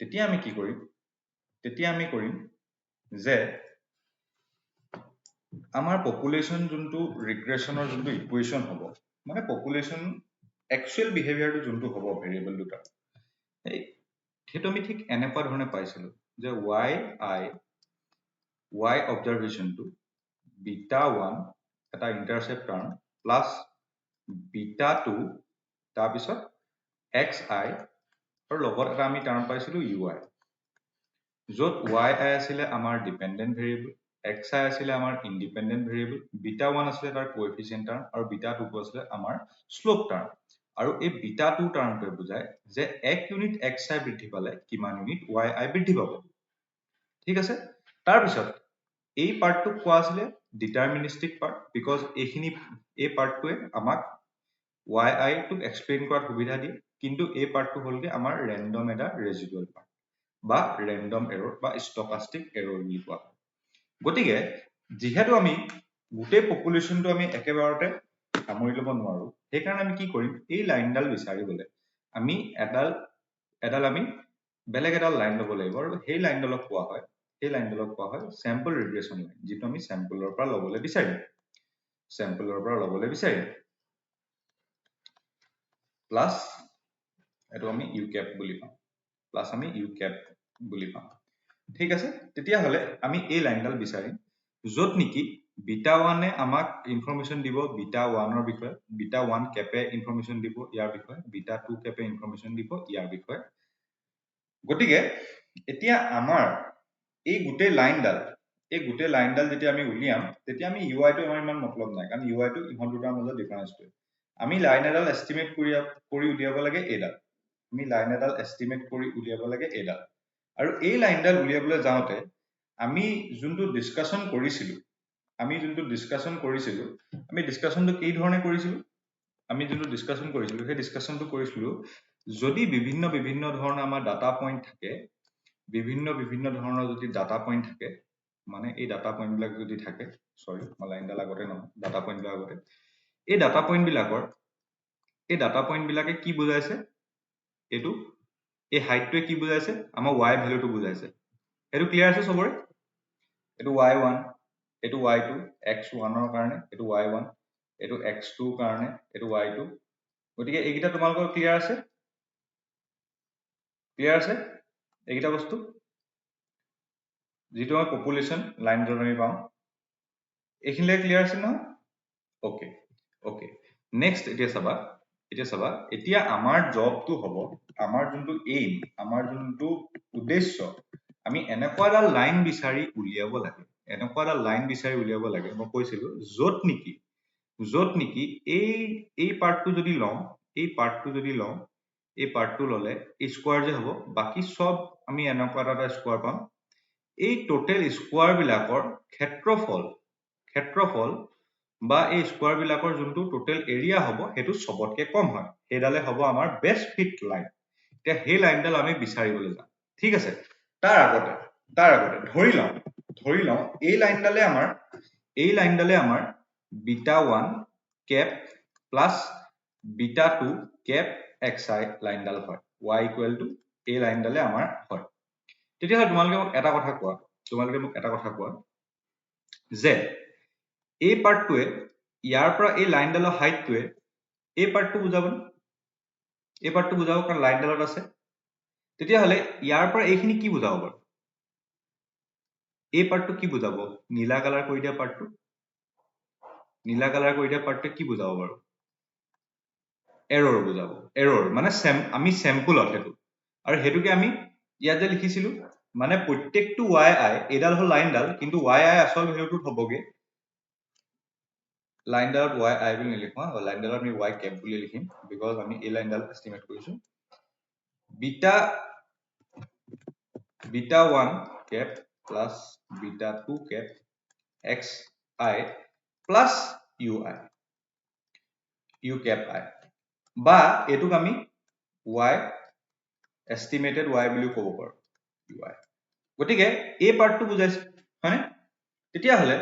তেতিয়া আমি কি কৰিম যে আমাৰ পপুলেশ্যন যোনটো ৰিগ্ৰেশ্যনৰ যোনটো ইকুৱেশ্যন হ'ব মানে পপুলেশ্যন একচুৱেল বিহেভিয়াৰটো যোনটো হ'ব ভেৰিয়েবল দুটা সেইটো আমি ঠিক এনেকুৱা ধৰণে পাইছিলো যে y অবজাৰভেশ্যনটো β1 এটা ইন্টাৰসেপ্ট টাৰ্ম প্লাছ β2 তাৰপিছত xi আৰু লগত এটা আমি টাৰ্ম পাইছিলো ui য'ত yi আছিলে আমাৰ ডিপেন্ডেন্ট ভেৰিয়েবল xi আছিলে আমাৰ ইন্ডিপেন্ডেন্ট ভেৰিয়েবল β1 আছিলে তাৰ কোএফিচিয়েন্ট টাৰ্ম আৰু β2 আছিলে আমাৰ স্লোপ টাৰ্ম আৰু এই β2 টাৰ্মটোৱে বুজায় যে 1 ইউনিট xi বৃদ্ধি পালে কিমান ইউনিট yi বৃদ্ধি পাব ঠিক আছে তাৰ পিছত এই পাৰ্টটো কোৱা আছিলে ডিটাৰমিনিষ্টিক পাৰ্ট বিকজ এই পাৰ্টটোৱে আমাক yi টোক এক্সপ্লেইন কৰাত সুবিধা দিয়ে কিন্তু এই পাৰ্টটো হলগে আমাৰ ৰেন্ডম এটা ৰেজিডুৱেল পাৰ্ট বা ৰেন্ডম এৰৰ বা ষ্টকাষ্টিক এৰৰ বুলি কোৱা হয় গতিকে যেহেতু আমি গোটেই পপুলেশ্যনটো আমি একেবাৰতে সামৰি ল'ব নোৱাৰো সেইকাৰণে আমি কি কৰিম এই লাইনডাল বিচাৰিবলৈ আমি এডাল আমি বেলেগ এডাল লাইন ল'ব লাগিব আৰু সেই লাইনডালক কোৱা হয় স্যাম্পল ৰিগ্ৰেশ্যন লাইন যিটো আমি স্যাম্পলৰ পৰা ল'বলৈ বিচাৰিম প্লাছ এটো আমি ইউ ক্যাপ বুলি পাম ঠিক আছে তেতিয়া হলে আমি এই লাইনডাল বিচাৰিম যত নেকি β1 এ আমাক ইনফৰমেশন দিব β1 ৰ বিষয়ে β1 ক্যাপে ইনফৰমেশন দিব ইয়াৰ বিষয়ে β2 ক্যাপে ইনফৰমেশন দিব ইয়াৰ বিষয়ে গতিকে এতিয়া আমাৰ এই গোটেই লাইনডাল যেতিয়া আমি উলিয়াম তেতিয়া আমি UI টো আমাৰ ইমান মতলব নাই কাৰণ UI টো ইহত দুটাৰ মাজত ডিফাৰেন্সটো আমি লাইন এডাল এস্টিমেট কৰি উলিয়াব লাগে এডাল আৰু এই লাইনডাল উলিয়াবলৈ যাওঁতে আমি যোনটো ডিসকাশন কৰিছিলো আমি ডিসকাশনটো কি ধৰণে কৰিছিলো সেই ডিসকাশনটো কৰিছিলো যদি বিভিন্ন ধৰণৰ আমাৰ ডাটা পইণ্ট থাকে বিভিন্ন ধৰণৰ যদি ডাটা পইণ্ট থাকে মানে এই ডাটা পইণ্ট বিলাক যদি থাকে সৰি মই লাইনডাল আগতে নহয় ডাটা পইণ্ট বিলাক আগতে এই ডাটা পইণ্ট বিলাকে কি বুজাইছে এটো এই হাইটটোৱে কি বুজাইছে আমাৰ y ভ্যালুটো বুজাইছে এটো ক্লিয়াৰ আছে সবৰে এটো y1 এটো y2 x1 ৰ কাৰণে এটো y1 এটো x2 ৰ কাৰণে এটো y2 গতিকে এইকিটা তোমালোকৰ ক্লিয়াৰ আছে এইকিটা বস্তু যেটো আমাৰ পপুলেশ্যন লাইনডাল আমি পাম এইখিনিলে ক্লিয়াৰ আছে নহয় ওকে নেক্সট এতিয়া চাবা এতিয়া আমাৰ জবটো হ'ব আমাৰ যোনটো এইম আমাৰ যোনটো উদ্দেশ্য আমি এনেকুৱা এটা লাইন বিচাৰি উলিয়াব লাগে মই কৈছিলো যত নেকি এই পাৰ্টটো যদি লওঁ এই পাৰ্টটো ললে স্কয়াৰ যে হ'ব বাকি সব আমি এনেকুৱা এটা স্কয়াৰ পাম এই টোটেল স্কয়াৰ বিলাকৰ ক্ষেত্ৰফল বা এই স্কয়াৰ বিলাকৰ যোনটো টোটেল এৰিয়া হ'ব হেতু সবতকে কম হয় হেডালে হ'ব আমাৰ বেষ্ট ফিট লাইন এতিয়া সেই লাইনডাল আমি বিচাৰিবলৈ যাম ঠিক আছে তাৰ আগতে ধৰি লওঁ এই লাইনডালে আমাৰ β1 ক্যাপ প্লাস β2 ক্যাপ xi লাইনডাল হয় y এই লাইনডালে আমাৰ হয় তেতিয়া তোমালোকে মোক এটা কথা কোৱা যে এই পাৰ্টটোৱে ইয়াৰ পৰা এই লাইনডালৰ হাইটটোৱে এই পাৰ্টটো বুজাব কাৰণ লাইনডালত আছে তেতিয়া হলে ইয়াৰ পৰা এইখিনি কি বুজাব বাৰু এই পাৰ্টটো কি বুজাব নীলা কালাৰ কৰি দিয়া পাৰ্টটো কি বুজাব বাৰু এৰৰ বুজাব মানে আমি স্যাম্পলত হেতু আৰু হেতুকে আমি ইয়াত যে লিখিছিলো মানে প্ৰত্যেকটো yi এডাল হল লাইনডাল কিন্তু yi আসল ভ্যালুটো হবগে লাইনডালত yi বুলি নিলিখো লাইনডালত আমি y ক্যাপ বুলি লিখিম বিকজ আমি এই লাইনডাল এস্টিমেট কৰিছো β1 cap plus β2 cap xi plus u cap i বা এটুক আমি y এস্টিমেটেড y বুলি ক'ব পাৰো ui গতিকে এই পাৰ্টটো বুজাইছে হয়নে তেতিয়া হলে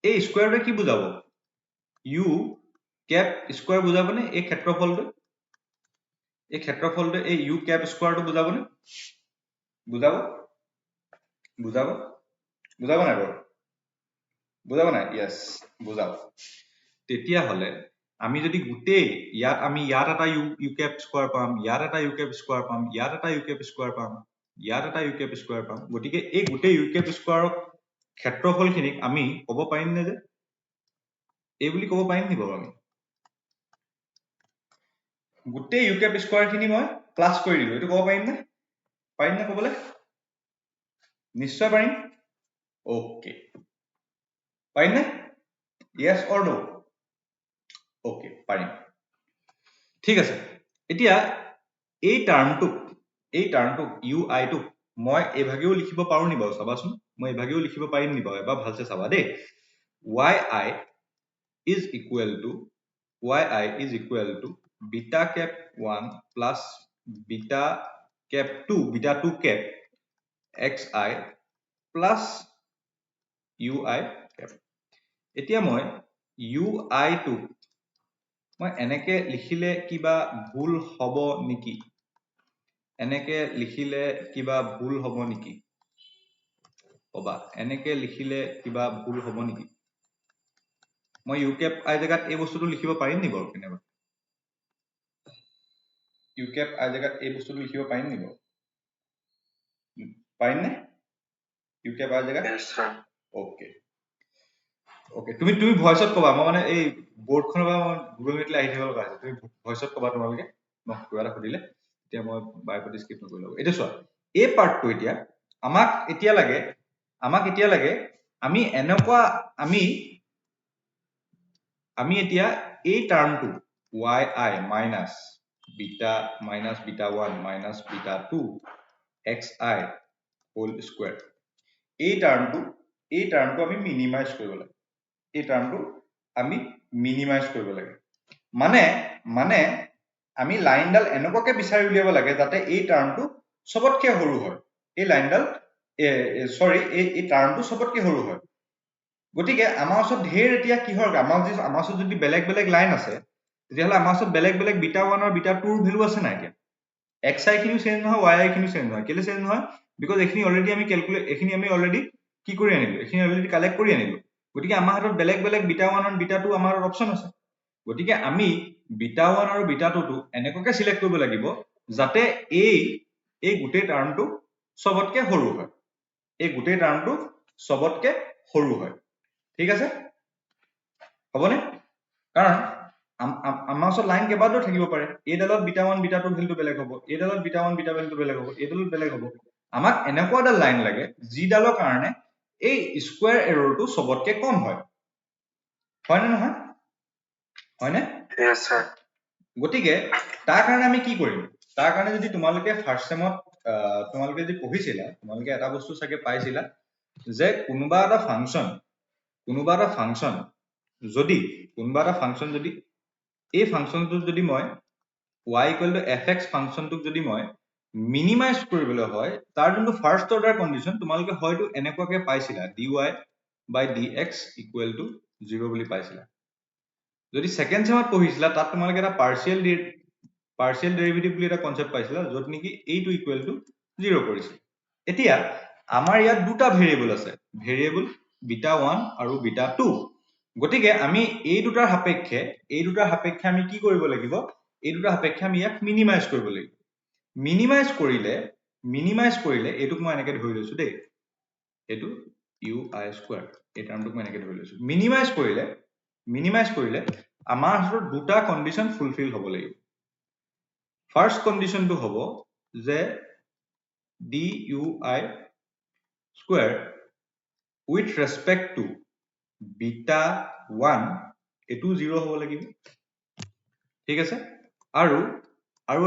এই স্কয়াৰটোৱে কি বুজাব u ক্যাপ স্কয়াৰ বুজাবনে এই ক্ষেত্ৰফলটো এই ক্ষেত্ৰফলটো এই ইউ কেপ স্কোয়াৰটো বুজাবনে বুজাব বুজাব বুজাব নাই বাৰু বুজাব নাই ইয়েস বুজাব তেতিয়া হলে আমি যদি গুটেই আমি ইয়াত এটা ইউ কেপ স্কোয়াৰ পাম ইয়াত এটা ইউ কেপ স্কোয়াৰ পাম ইয়াত এটা ইউ কেপ স্কোয়াৰ পাম ইয়াত এটা ইউ কেপ স্কোয়াৰ পাম গতিকে এই গুটেই ইউ কেপ স্কোয়াৰক ক্ষেত্ৰফলখিনিক আমি ক'ব পাৰিম নে যে এই বুলি ক'ব পাৰিম নি বাৰু আমি গুটেই ইউ কেপ স্কোয়াৰখিনি মই প্লাস কৰি দিলো এইটো ক'ব পাৰিম নে ক'বলৈ নিশ্চয় পাৰিম ওকে পাৰিম নে yes or no ওকে পাৰিম ঠিক আছে এতিয়া এই টাৰ্মটোক ইউ আই টোক মই এভাগেও লিখিব পাৰো নি বাৰু চাবাচোন মই এভাগেও লিখিব পাৰিম নি বাৰু এবাৰ ভালছে চাবা দেই yi is equal to beta cap 1 plus beta cap 2 beta 2 cap xi plus ui cap এতিয়া মই ui টো মই এনেকে লিখিলে কিবা ভুল হ'ব নেকি এনেকে লিখিলে কিবা ভুল হ'ব নেকি কবা এনেকে লিখিলে কিবা ভুল হ'ব নেকি মই ইউ কেপ আই জাগাত এই বস্তুটো লিখিব পাৰিম নি বাৰু কেনেবা ইউ কেপ আই জাগাত এই বস্তুটো লিখিব পাৰিম নি বাৰু পাৰিম নে ইউ কেপ আই জাগাত ওকে ওকে তুমি ভয়েসত কবা মই মানে এই বোৰ্ডখনৰ পৰা মই গুগল মিটলে আহি থাকিব লগা আছে তুমি ভয়েসত কবা তোমালোকে মই কিবা এটা সুধিলে এতিয়া মই বায়'পতি স্কিপ নকৰি ল'ব এইটো চোৱা এই পাৰ্টটো এতিয়া আমাক এতিয়া লাগে আমি এনেকুৱা আমি এতিয়া এই টাৰ্মটো yi minus beta 1 minus beta 2 xi whole square এই টাৰ্মটো আমি মিনিমাইজ কৰিব লাগে এই টাৰ্মটো আমি মিনিমাইজ কৰিব লাগে মানে আমি লাইনডাল এনেকুৱাকে বিচাৰি উলিয়াব লাগে যাতে এই টাৰ্মটো সবতকে সৰু হয় এই লাইনডাল এই টাৰ্মটো সবতকে সৰু হয় গতিকে আমাৰ ওচৰত ঢেৰ এতিয়া কি হয় আমাৰ ওচৰত যদি বেলেগ লাইন আছে তেতিয়াহ'লে আমাৰ ওচৰত বেলেগ বিটা 1 আৰু বিটা 2 ৰ ভ্যালু আছে নাই এতিয়া xi খিনিও চেঞ্জ নহয় yi খিনিও চেঞ্জ নহয় কেলে চেঞ্জ নহয় বিকজ এখিনি অলৰেডি আমি এখিনি আমি অলৰেডি কি কৰি আনিলো এখিনি অলৰেডি কালেক্ট কৰি আনিলো গতিকে আমাৰ হাতত বেলেগ বিটা 1 আৰু বিটা 2 আমাৰ অপচন আছে গতিকে আমি বিটা 1 আৰু বিটা 2 টো এনেকুৱাকে সিলেক্ট কৰিব লাগিব যাতে এই গোটেই টাৰ্মটো সবতকে সৰু হয় এই গোটেই টাৰ্মটো সবতকে সৰু হয় ঠিক আছে হবনে কাৰণ আমাৰ ওচৰত লাইন কেইবাটাও থাকিব পাৰে এইডালত বিটা 1 বিটা 2 ভ্যালুটো বেলেগ হ'ব এইডালত বিটা 1 বিটা ভ্যালুটো বেলেগ হ'ব এইডালত বেলেগ হ'ব আমাক এনেকুৱা এটা লাইন লাগে যিডালৰ কাৰণে এই স্কয়াৰ এৰৰটো সবতকে কম হয় হয়নে নহয় হয়নে yes sir গতিকে তাৰ কাৰণে আমি কি কৰিম তাৰ কাৰণে যদি তোমালোকে ফাৰ্স্ট সেমত তোমালোকে যদি পঢ়িছিলা তোমালোকে এটা বস্তু চাগে পাইছিলা যে কোনোবা এটা ফাংচন যদি এই ফাংচনটো যদি মই y fx ফাংচনটোক যদি মই মিনিমাইজ কৰিবলৈ হয় তাৰ যোনটো ফাৰ্স্ট অৰ্ডাৰ কন্ডিশন তোমালোকে হয়তো এনেকুৱাকে পাইছিলা dy by dx equal to 0 বুলি পাইছিলা যদি সেকেন্ড সেমত পঢ়িছিলা তাত তোমালোকে এটা পাৰ্শিয়েল ডেৰিভেটিভ বুলি এটা কনসেপ্ট পাইছিলা যত নেকি এইটো ইকুৱেল টু 0 কৰিছিল এতিয়া আমাৰ ইয়াত দুটা ভেৰিয়েবল আছে ভেৰিয়েবল বিটা 1 আৰু বিটা 2 গতিকে আমি এই দুটাৰ সাপেক্ষে আমি কি কৰিব লাগিব এই দুটাৰ সাপেক্ষে আমি ইয়াক মিনিমাইজ কৰিব লাগিব মিনিমাইজ কৰিলে এইটোক মই এনেকে ধৰি লৈছো দেই এইটো ui স্কয়াৰ এই টাৰ্মটোক মই এনেকে ধৰি লৈছো মিনিমাইজ কৰিলে আমাৰ হাতত দুটা কন্ডিশন ফুলফিল হ'ব লাগিব ফাৰ্স্ট কন্ডিশনটো হ'ব যে dui square with respect to beta 1 এটো 0 হ'ব লাগিব ঠিক আছে আৰু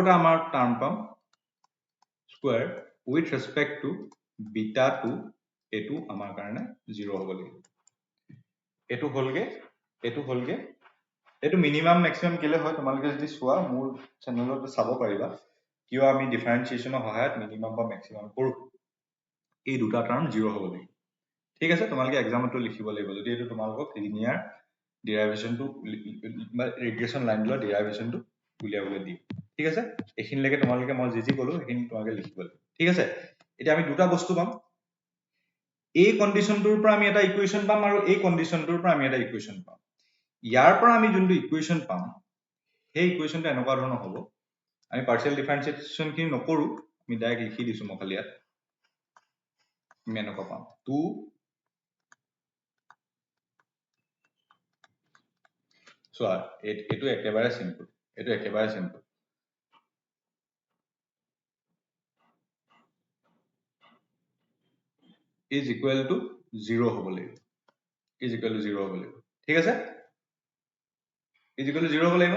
এটা আমাৰ টাৰ্ম পাম square with respect to beta 2 এটো আমাৰ কাৰণে 0 হ'ব লাগিব এটো হলগে এটো মিনিমাম ম্যাক্সিমাম কেলে হয় তোমালোকে যদি চোৱা মোৰ চেনেলত চাব পাৰিবা কিয় আমি ডিফাৰেন্সিয়েচনৰ সহায়ত মিনিমাম বা ম্যাক্সিমাম কৰো এই দুটা টাৰ্ম 0 হ'ব লাগিব ঠিক আছে তোমালোকে এক্সামটো লিখিব লাগিব যদি এটো তোমালোকক লিনিয়াৰ ডেৰিভেশনটো ৰিগ্ৰেশন লাইনটোৰ ডেৰিভেশনটো উলিয়াবলৈ দিয়ে ঠিক আছে এইখিনিলৈকে তোমালোকে মই যি কলো এইখিনি তোমালোকে লিখিব লাগিব ঠিক আছে এতিয়া আমি দুটা বস্তু পাম এই কন্ডিশনটোৰ পৰা আমি এটা ইকুৱেশ্যন পাম আৰু এই কন্ডিশনটোৰ পৰা আমি এটা ইকুৱেশ্যন পাম ইয়াৰ পৰা আমি যোনটো ইকুৱেশ্যন পাম সেই ইকুৱেশ্যনটো এনেকুৱা ধৰণৰ হ'ব আমি পাৰ্শিয়েল ডিফাৰেন্সিয়েশ্যন খিনি নকৰো আমি ডাইৰেক্ট লিখি দিছো মই খালি ইয়াত আমি এনেকুৱা পাম 2 চোৱা এইটো একেবাৰে সিম্পল is equal to 0 হ'ব লাগিব is equal to 0 হ'ব লাগিব ঠিক আছে is equal to 0 হ'ব লাগিব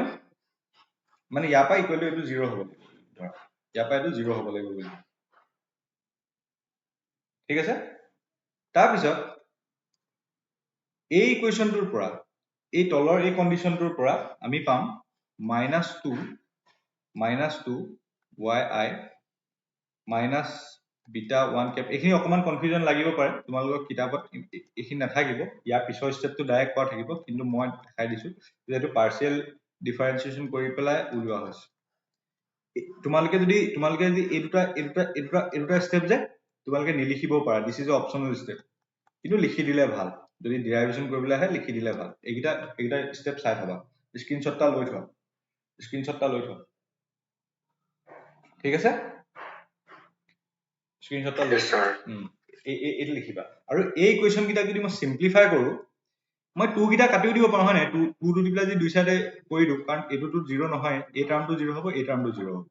মানে ইয়াৰ পৰা equal to এইটো 0 হ'ব লাগিব ধৰা ইয়াৰ পৰা এইটো 0 হ'ব লাগিব বুলি ঠিক আছে তাৰপিছত এই ইকুৱেশ্যনটোৰ পৰা এই তলৰ এই কন্ডিশনটোৰ পৰা আমি পাম -2 yi minus beta 1 cap এইখিনি অকমান কনফিউজন লাগিব পাৰে তোমালোকৰ কিতাপত এইখিনি নাথাকিব ইয়াৰ পিছৰ ষ্টেপটো ডাইৰেক্ট কৰা থাকিব কিন্তু মই দেখাই দিছো যে এইটো পাৰ্শিয়েল ডিফাৰেন্সিয়েশ্যন কৰি পেলাই উলিওৱা হৈছে তোমালোকে যদি এই দুটা ষ্টেপ যে তোমালোকে নিলিখিবও পাৰা দিছ ইজ অপচনেল ষ্টেপ কিন্তু লিখি দিলে ভাল যদি ডিৰাইভেশ্যন কৰিবলৈ আহে লিখি দিলে ভাল এইকেইটা ষ্টেপ চাই থবা স্ক্ৰীনশ্বটটা লৈ থোৱা ঠিক আছে স্ক্ৰীনশ্বটটা লৈ এইটো লিখিবা আৰু এই ইকুৱেশ্যন কেইটা যদি মই সিম্পলিফাই কৰো মই 2 কেইটা কাটিও দিব পাৰো হয় নাই 2 টু দি পেলাই যদি দুই সাইডে কৰি দিও কাৰণ এইটোটো 0 নহয় এই টাৰ্মটো 0 হ'ব এই টাৰ্মটো 0 হ'ব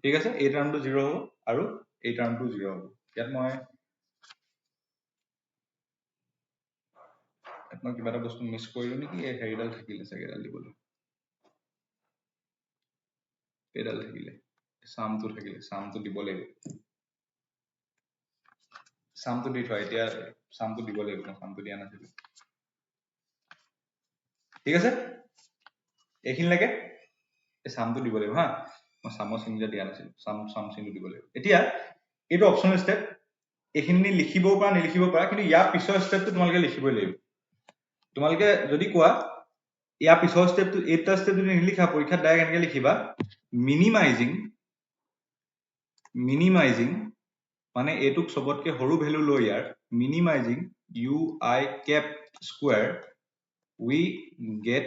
ঠিক আছে এই টাৰ্মটো 0 হ'ব আৰু এই টাৰ্মটো 0 হ'ব ইয়াত মই কিবা এটা বস্তু মিছ কৰিলো নেকি এই হেৰিডাল থাকিলে চাগে এডাল দিবলৈ এইডাল থাকিলে সামটো দিব লাগিব সামটো দি থোৱা এতিয়া সামটো দিব লাগিব মই সামটো দিয়া নাছিলো ঠিক আছে এইখিনিলৈকে এই সামটো দিব লাগিব হা মই সামৰ চিহ্ন দিয়া নাছিলো সাম চিহ্ন দিব লাগিব এতিয়া এইটো অপচনেল ষ্টেপ এইখিনি লিখিবও পাৰা নিলিখিব পাৰা কিন্তু ইয়াৰ পিছৰ ষ্টেপটো তোমালোকে লিখিবই লাগিব তোমালোকে যদি কোৱা ইয়াৰ পিছৰ ষ্টেপটো এইটা ষ্টেপ যদি নিলিখা পৰীক্ষাত ডাইৰেক্ট এনেকৈ লিখিবা মিনিমাইজিং মানে এইটোক সবতকে সৰু ভ্যালু লৈ ইয়াৰ minimizing ui kept square we get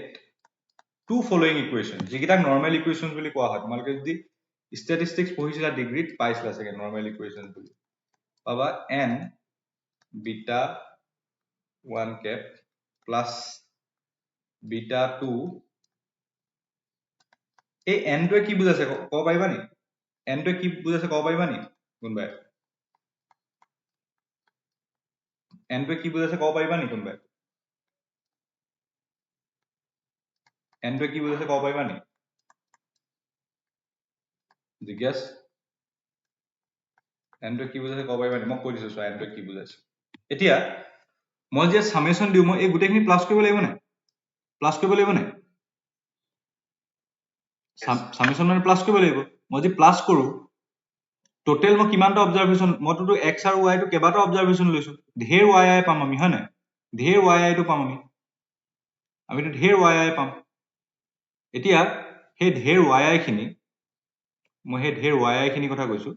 two following equations যিকেইটা নৰ্মেল ইকুৱেশ্যন বুলি কোৱা হয় তোমালোকে যদি ষ্টেটিষ্টিক্স পঢ়িছিলা ডিগ্ৰীত পাইছিলা চাগে নৰ্মেল ইকুৱেশ্যন বুলি পাবা n beta 1 cap plus beta 2 এই n টোৱে কি বুজাইছে ক'ব পাৰিবা নি n টোৱে কি বুজাইছে ক'ব পাৰিবা নি কোনবাই n টোৱে কি বুজাইছে ক'ব পাৰিবা নি কোনবাই n টোৱে কি বুজাইছে ক'ব পাৰিবা নি জিজ্ঞাস n টোৱে কি বুজাইছে ক'ব পাৰিবা নি মই কৈ দিছো চোৱা n টোৱে কি বুজাইছে এতিয়া মই যে সামেশন দিও মই এই গোটেইখিনি প্লাস কৰিব লাগিব নে প্লাস কৰিব লাগিব নে সামেশন মানে প্লাস কৰিব লাগিব মই যদি প্লাস কৰো টোটেল মই কিমানটা অবজাৰভেশন মইতো x আৰু y টো কেইবাটা অবজাৰভেশন লৈছো ঢেৰ yi পাম আমি হয় নাই ঢেৰ yi টো পাম আমিতো ঢেৰ yi পাম এতিয়া সেই ঢেৰ yi খিনি মই সেই ঢেৰ yi খিনি কথা কৈছো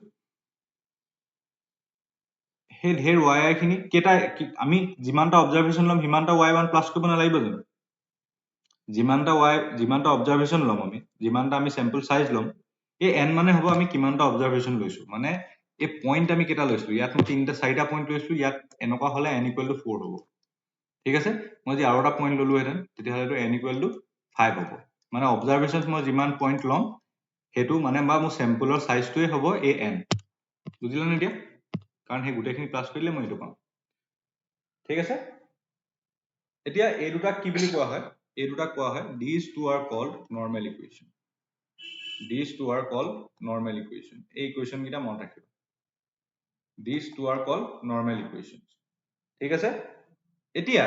সেই ঢেৰ yi খিনি কেটা আমি যিমানটা অবজাৰভেশন লম সিমানটা y1 প্লাস কৰিব নালাগিব জানো যিমানটা অবজাৰভেশন লম আমি যিমানটা আমি স্যাম্পল সাইজ লম এই n মানে হ'ব আমি কিমানটা অবজাৰভেশন লৈছো মানে এই পইণ্ট আমি কেটা লৈছো ইয়াত মই তিনটা চাৰিটা পইণ্ট লৈছো ইয়াত এনেকুৱা হলে n = 4 হ'ব ঠিক আছে মই যদি আৰু এটা পইণ্ট ললো হেতেন তেতিয়াহলে n = 5 হ'ব মানে অবজাৰভেশনছ মই যিমান পইণ্ট লম হেতু মানে বা মোৰ স্যাম্পলৰ সাইজটোৱে হ'ব এই n বুজিলা নে এতিয়া কাৰণ সেই গোটেইখিনি প্লাস কৰিলে মই এইটো পাম ঠিক আছে এতিয়া এই দুটা কি বুলি কোৱা হয় এই দুটা কোৱা হয় these two are called normal equation এই ইকুৱেশ্যন কেইটা মনত ৰাখিবা these two are called normal equations ঠিক আছে এতিয়া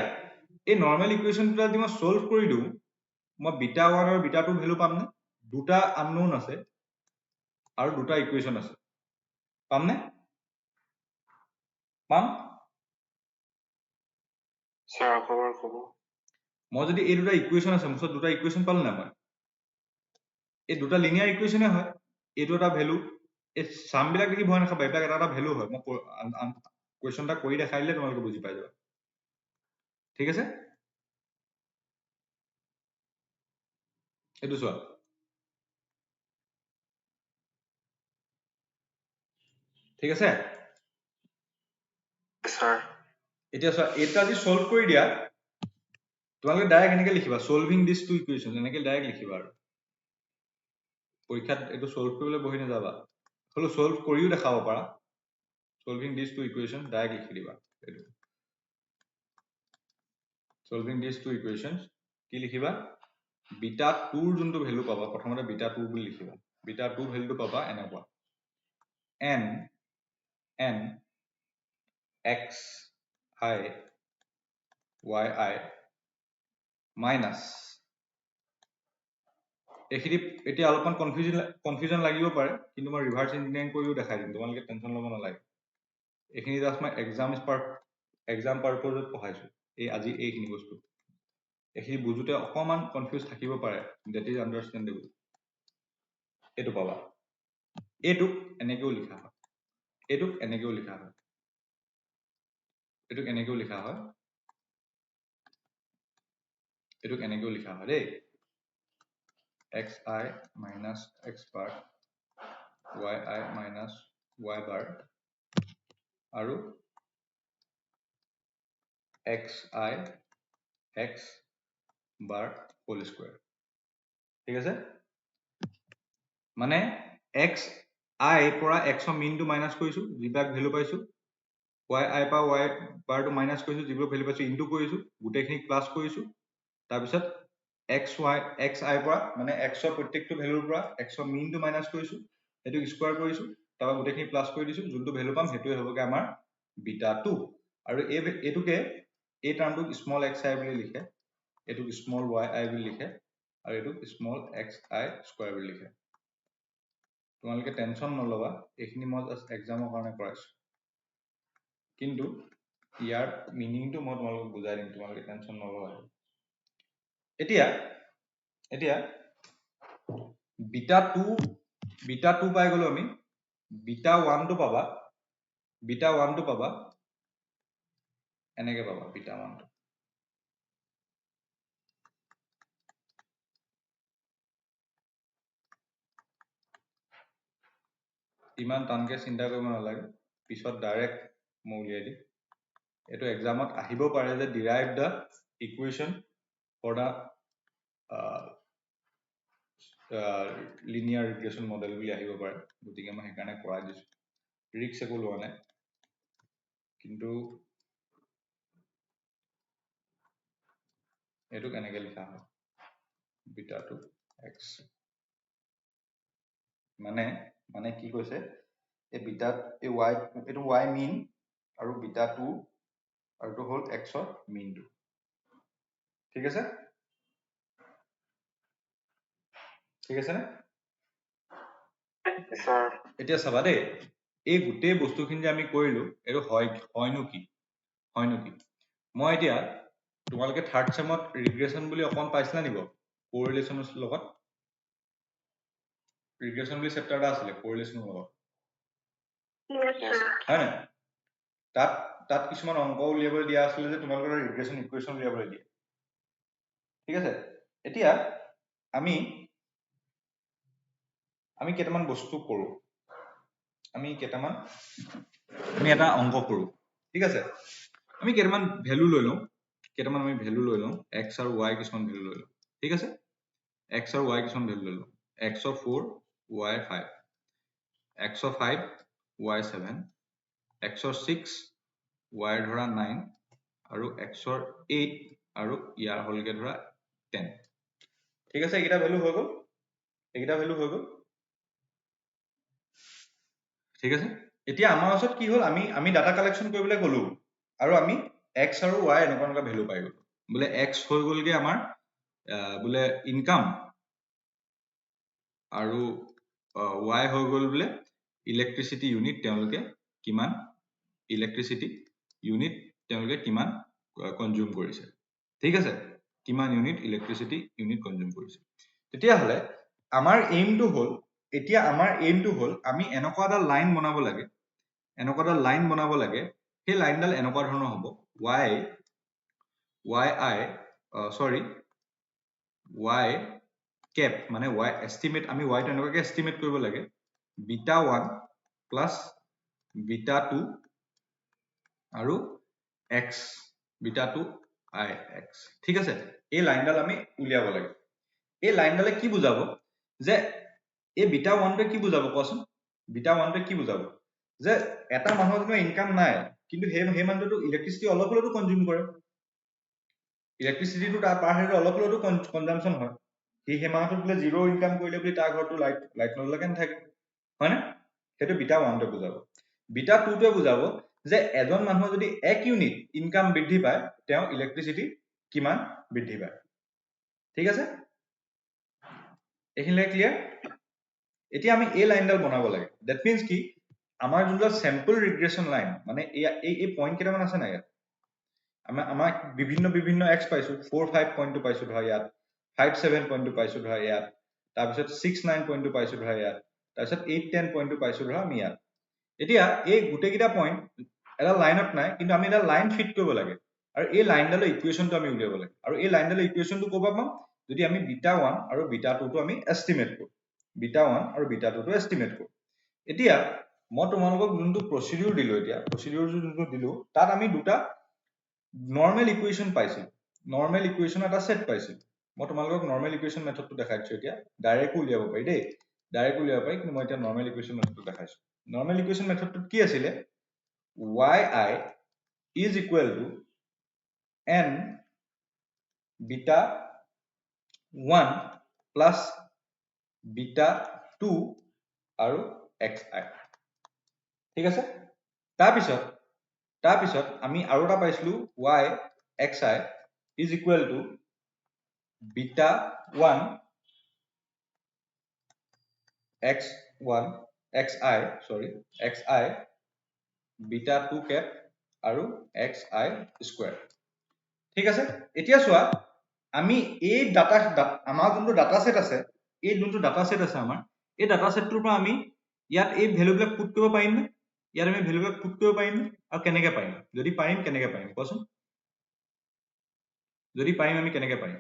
এই নৰ্মেল ইকুৱেশ্যন দুটা যদি মই সলভ কৰি দিও মই বিটা 1 আৰু বিটা 2 ভ্যালু পাম নে দুটা আননোন আছে আৰু দুটা ইকুৱেশ্যন আছে পাম নে পাম স্যাৰ খবৰ ক'ব মই যদি এই দুটা ইকুৱেশ্যন আছে মোৰ দুটা ইকুৱেশ্যন পালো না মই এই দুটা লিনিয়াৰ ইকুৱেশ্যনে হয় এইটো এটা ভ্যালু এই সাম বিলাক দেখি ভয় নাখাবা এইবিলাক এটা ভ্যালু হয় মই কুৱেশ্যন এটা কৰি দেখাই দিলে তোমালোকে বুজি পাই যাবা ঠিক আছে এইটো চোৱা ঠিক আছে স্যাৰ এতিয়া চোৱা এটা যদি সলভ কৰি দিয়া তোমালোকে ডাইৰেক্ট এনেকে লিখিবা সলভিং দিস টু ইকুৱেশ্যন এনেকে ডাইৰেক্ট লিখিবা আৰু পৰীক্ষাত এইটো সলভ কৰিবলৈ বহি নাযাবা হলো সলভ কৰিও দেখাব পাৰা solving this two equation direct লিখি দিবা এইটো সলভিং দিস টু ইকুৱেশ্যনছ কি লিখিবা বিটা 2 ৰ যোনটো ভ্যালু পাবা প্ৰথমতে বিটা 2 বুলি লিখিবা বিটা 2 ভ্যালুটো পাবা এনেকুৱা n x I y I minus এখিনি এতিয়া অলপমান কনফিউজন লাগিব পাৰে কিন্তু মই ৰিভাৰ্স ইঞ্জিনিয়াৰিং কৰিও দেখাই দিম তোমালোকে টেনচন ল'ব নালাগে এখিনি জাস্ট মই এক্সাম পাৰপজত পঢ়াইছো এই আজি এইখিনি বস্তু এখিনি বুজুতে অকমান কনফিউজ থাকিব পাৰে দ্যাট ইজ আন্ডাৰষ্টেণ্ডেবল এটো পাবা এটুক এনেকেও লিখা হয় এটুক এনেকেও লিখা হয় এটুক এনেকেও লিখা হয় এটুক এনেকেও লিখা হয় দেই xi minus x bar yi minus y bar আৰু xi x bar whole square ঠিক আছে মানে x I পৰা x ৰ মিনটো মাইনাস কৰিছো যিবিলাক ভ্যালু পাইছো y I পৰা y bar টো মাইনাস কৰিছো যিবিলাক ভ্যালু পাইছো ইনটু কৰিছো গুটেখিনি প্লাস কৰিছো তাৰ পিছত x I পৰা মানে x ৰ প্ৰত্যেকটো ভ্যালুৰ পৰা x ৰ মিনটো মাইনাস কৰিছো এটো স্কয়াৰ কৰিছো তাৰ গুটেখিনি প্লাস কৰি দিছো যোনটো ভ্যালু পাম হেতুই হ'বগে আমাৰ বিটা 2 আৰু এটুকে এই টাৰ্মটো স্মল xi বুলি লিখে এটুক স্মল yi বুলি লিখে আৰু এটুক স্মল xi স্কয়াৰ বুলি লিখে তোমালোকে টেনচন নলবা এইখিনি মই জাস্ট এক্সামৰ কাৰণে কৰাইছো কিন্তু ইয়াৰ মিনিংটো মই তোমালোকক বুজাই দিম তোমালোকে টেনচন নলবা এতিয়া বিটা 2 পাই গলো আমি বিটা 1 টো পাবা এনেকে পাবা বিটা 1 টো ইমান টানকে চিন্তা কৰিব নালাগে পিছত ডাইৰেক্ট মই উলিয়াই দিম এটো এক্সামত আহিব পাৰে যে derive the equation for the linear regression model বুলি আহিব পাৰে গতিকে মই সেইকাৰণে কৰাই দিছো ৰিক্স একো লোৱা নাই কিন্তু এটো কেনেকে লিখা হয় বিটা 2 x মানে কি কৈছে এই বিটা এই y এটো y মিন আৰু বিটা 2 আৰু তো হল x ৰ মিনটো ঠিক আছে না স্যাৰ এতিয়া চাবা দেই এই গুটে বস্তুখিনি যে আমি কৰিলো এটো হয়নো কি মই এতিয়া তোমালোকে থাৰ্ড সেমত ৰিগ্ৰেশ্যন বুলি অকন পাইছিলা নিব কোৰিলেচনৰ লগত ৰিগ্ৰেশ্যন বুলি চেপ্টাৰ এটা আছিল কোৰিলেচনৰ লগত হয় না তাত কিছুমান অংক উলিয়াবলৈ দিয়া আছিল যে তোমালোকৰ ৰিগ্ৰেশ্যন ইকুৱেশ্যন উলিয়াবলৈ দিয়ে ঠিক আছে এতিয়া আমি কেটামান বস্তু কৰো আমি এটা অংক কৰো ঠিক আছে আমি কেটামান ভ্যালু লৈ লওঁ x আৰু y কিছুমান ভ্যালু লৈ লওঁ ঠিক আছে x আৰু y কিছুমান ভ্যালু লৈ লওঁ x ৰ 4 y ৰ 5 x ৰ 5 y 7 x ৰ 6 y ধৰা 9 আৰু x ৰ 8 আৰু ইয়াৰ হলকে ধৰা 10 ঠিক আছে এইটা ভ্যালু হৈ গল ঠিক আছে এতিয়া আমাৰ ওচৰত কি হল আমি ডাটা কালেকশন কৰিবলৈ গলো আৰু আমি x আৰু y এনেকুৱা ভ্যালু পাই গলো বোলে x হৈ গলগে আমাৰ বোলে ইনকাম আৰু y হৈ গল বোলে ইলেক্ট্ৰিসিটি ইউনিট তেওঁলোকে কিমান কনজিউম কৰিছে ঠিক আছে কিমান ইউনিট ইলেক্ট্ৰিসিটি ইউনিট কনজিউম কৰিছে তেতিয়া হলে আমাৰ এইমটো হ'ল এতিয়া আমাৰ এইমটো হ'ল আমি এনেকুৱা এটা লাইন বনাব লাগে সেই লাইনডাল এনেকুৱা ধৰণৰ হ'ব y cap মানে y estimate আমি y টো এনেকুৱাকে estimate কৰিব লাগে beta 1 plus beta 2 আৰু x beta 2 I x ঠিক আছে এই লাইনডাল আমি উলিয়াব লাগে এই লাইনডালে কি বুজাব যে এই beta 1 টো কি বুজাব কোৱাচোন beta 1 টো কি বুজাব যে এটা মানুহৰ কোনো ইনকাম নাই কিন্তু সেই মানুহটো ইলেক্ট্ৰিচিটি অলপ হলেও কনজিউম কৰে ইলেক্ট্ৰিচিটিটো তাৰ পাৰ হেড অলপ হলেও কনজাম্পশন হয় সেই মাহটোত বোলে জিৰ' ইনকাম কৰিলে বুলি তাৰ ঘৰটো লাইট নলগাকে নাথাকে হয় না সেইটো বিটা 1 টোৱে বুজাব বিটা 2 টোৱে বুজাব যে এজন মানুহৰ যদি 1 ইউনিট ইনকাম বৃদ্ধি পায় তেওঁ ইলেক্ট্ৰিচিটি কিমান বৃদ্ধি পায় ঠিক আছে এইখিনিলে ক্লিয়াৰ এতিয়া আমি এই লাইনডাল বনাব লাগে দ্যাট মিন্স কি আমাৰ যোনটো স্যাম্পল ৰিগ্ৰেশন লাইন মানে এই পইণ্ট কেইটামান আছে না ইয়াত আমাৰ বিভিন্ন x পাইছো 4 5 পইণ্টটো পাইছো ধৰা ইয়াত 5 7 পইণ্টটো পাইছো ধৰা ইয়াত তাৰপিছত 6 9 পইণ্টটো পাইছো ধৰা ইয়াত তাৰপিছত 8 10 পইণ্টটো পাইছো ধৰা আমি ইয়াত এতিয়া এই গোটেইকেইটা পইণ্ট এটা লাইনত নাই কিন্তু আমি এটা লাইন ফিট কৰিব লাগে আৰু এই লাইনডালৰ ইকুৱেশ্যনটো আমি উলিয়াব লাগে আৰু এই লাইনডালৰ ইকুৱেশ্যনটো ক'ব পাম যদি আমি বিটা 1 আৰু বিটা 2 টো আমি এস্টিমেট কৰো বিটা 1 আৰু বিটা 2 টো এস্টিমেট কৰো এতিয়া মই তোমালোকক যোনটো প্ৰচিডিউৰ দিলো এতিয়া প্ৰচিডিউৰ যোনটো দিলো তাত আমি দুটা নৰ্মেল ইকুৱেশ্যন পাইছিল নৰ্মেল ইকুৱেশ্যন এটা সেট পাইছিল মই তোমালোকক নৰ্মেল ইকুৱেশ্যন মেথডটো দেখাইছো এতিয়া ডাইৰেক্ট উলিয়াব পাৰি দেই ডাইৰেক্ট উলিয়াব পাৰি কিন্তু মই এতিয়া নৰ্মেল ইকুৱেশ্যন মেথডটো দেখাইছো নৰ্মেল ইকুৱেশ্যন মেথডটো কি আছিলে yi is equal to n beta 1 plus beta 2 আৰু xi ঠিক আছে তাৰপিছত আমি আৰু এটা পাইছিলো y xi is equal to beta 1 xi beta 2 cap আৰু xi square ঠিক আছে এতিয়া চোৱা আমি এই ডাটা আমাৰ যোনটো ডাটা সেট আছে এই যোনটো ডাটা সেট আছে আমাৰ এই ডাটা সেটটোৰ পৰা আমি ইয়াত এই ভ্যালুবিলাক পুট কৰিব পাৰিম নে ইয়াত আমি ভ্যালুবিলাক পুট কৰিব পাৰিম নে আৰু কেনেকৈ পাৰিম যদি পাৰিম কেনেকৈ পাৰিম কোৱাচোন যদি পাৰিম আমি কেনেকৈ পাৰিম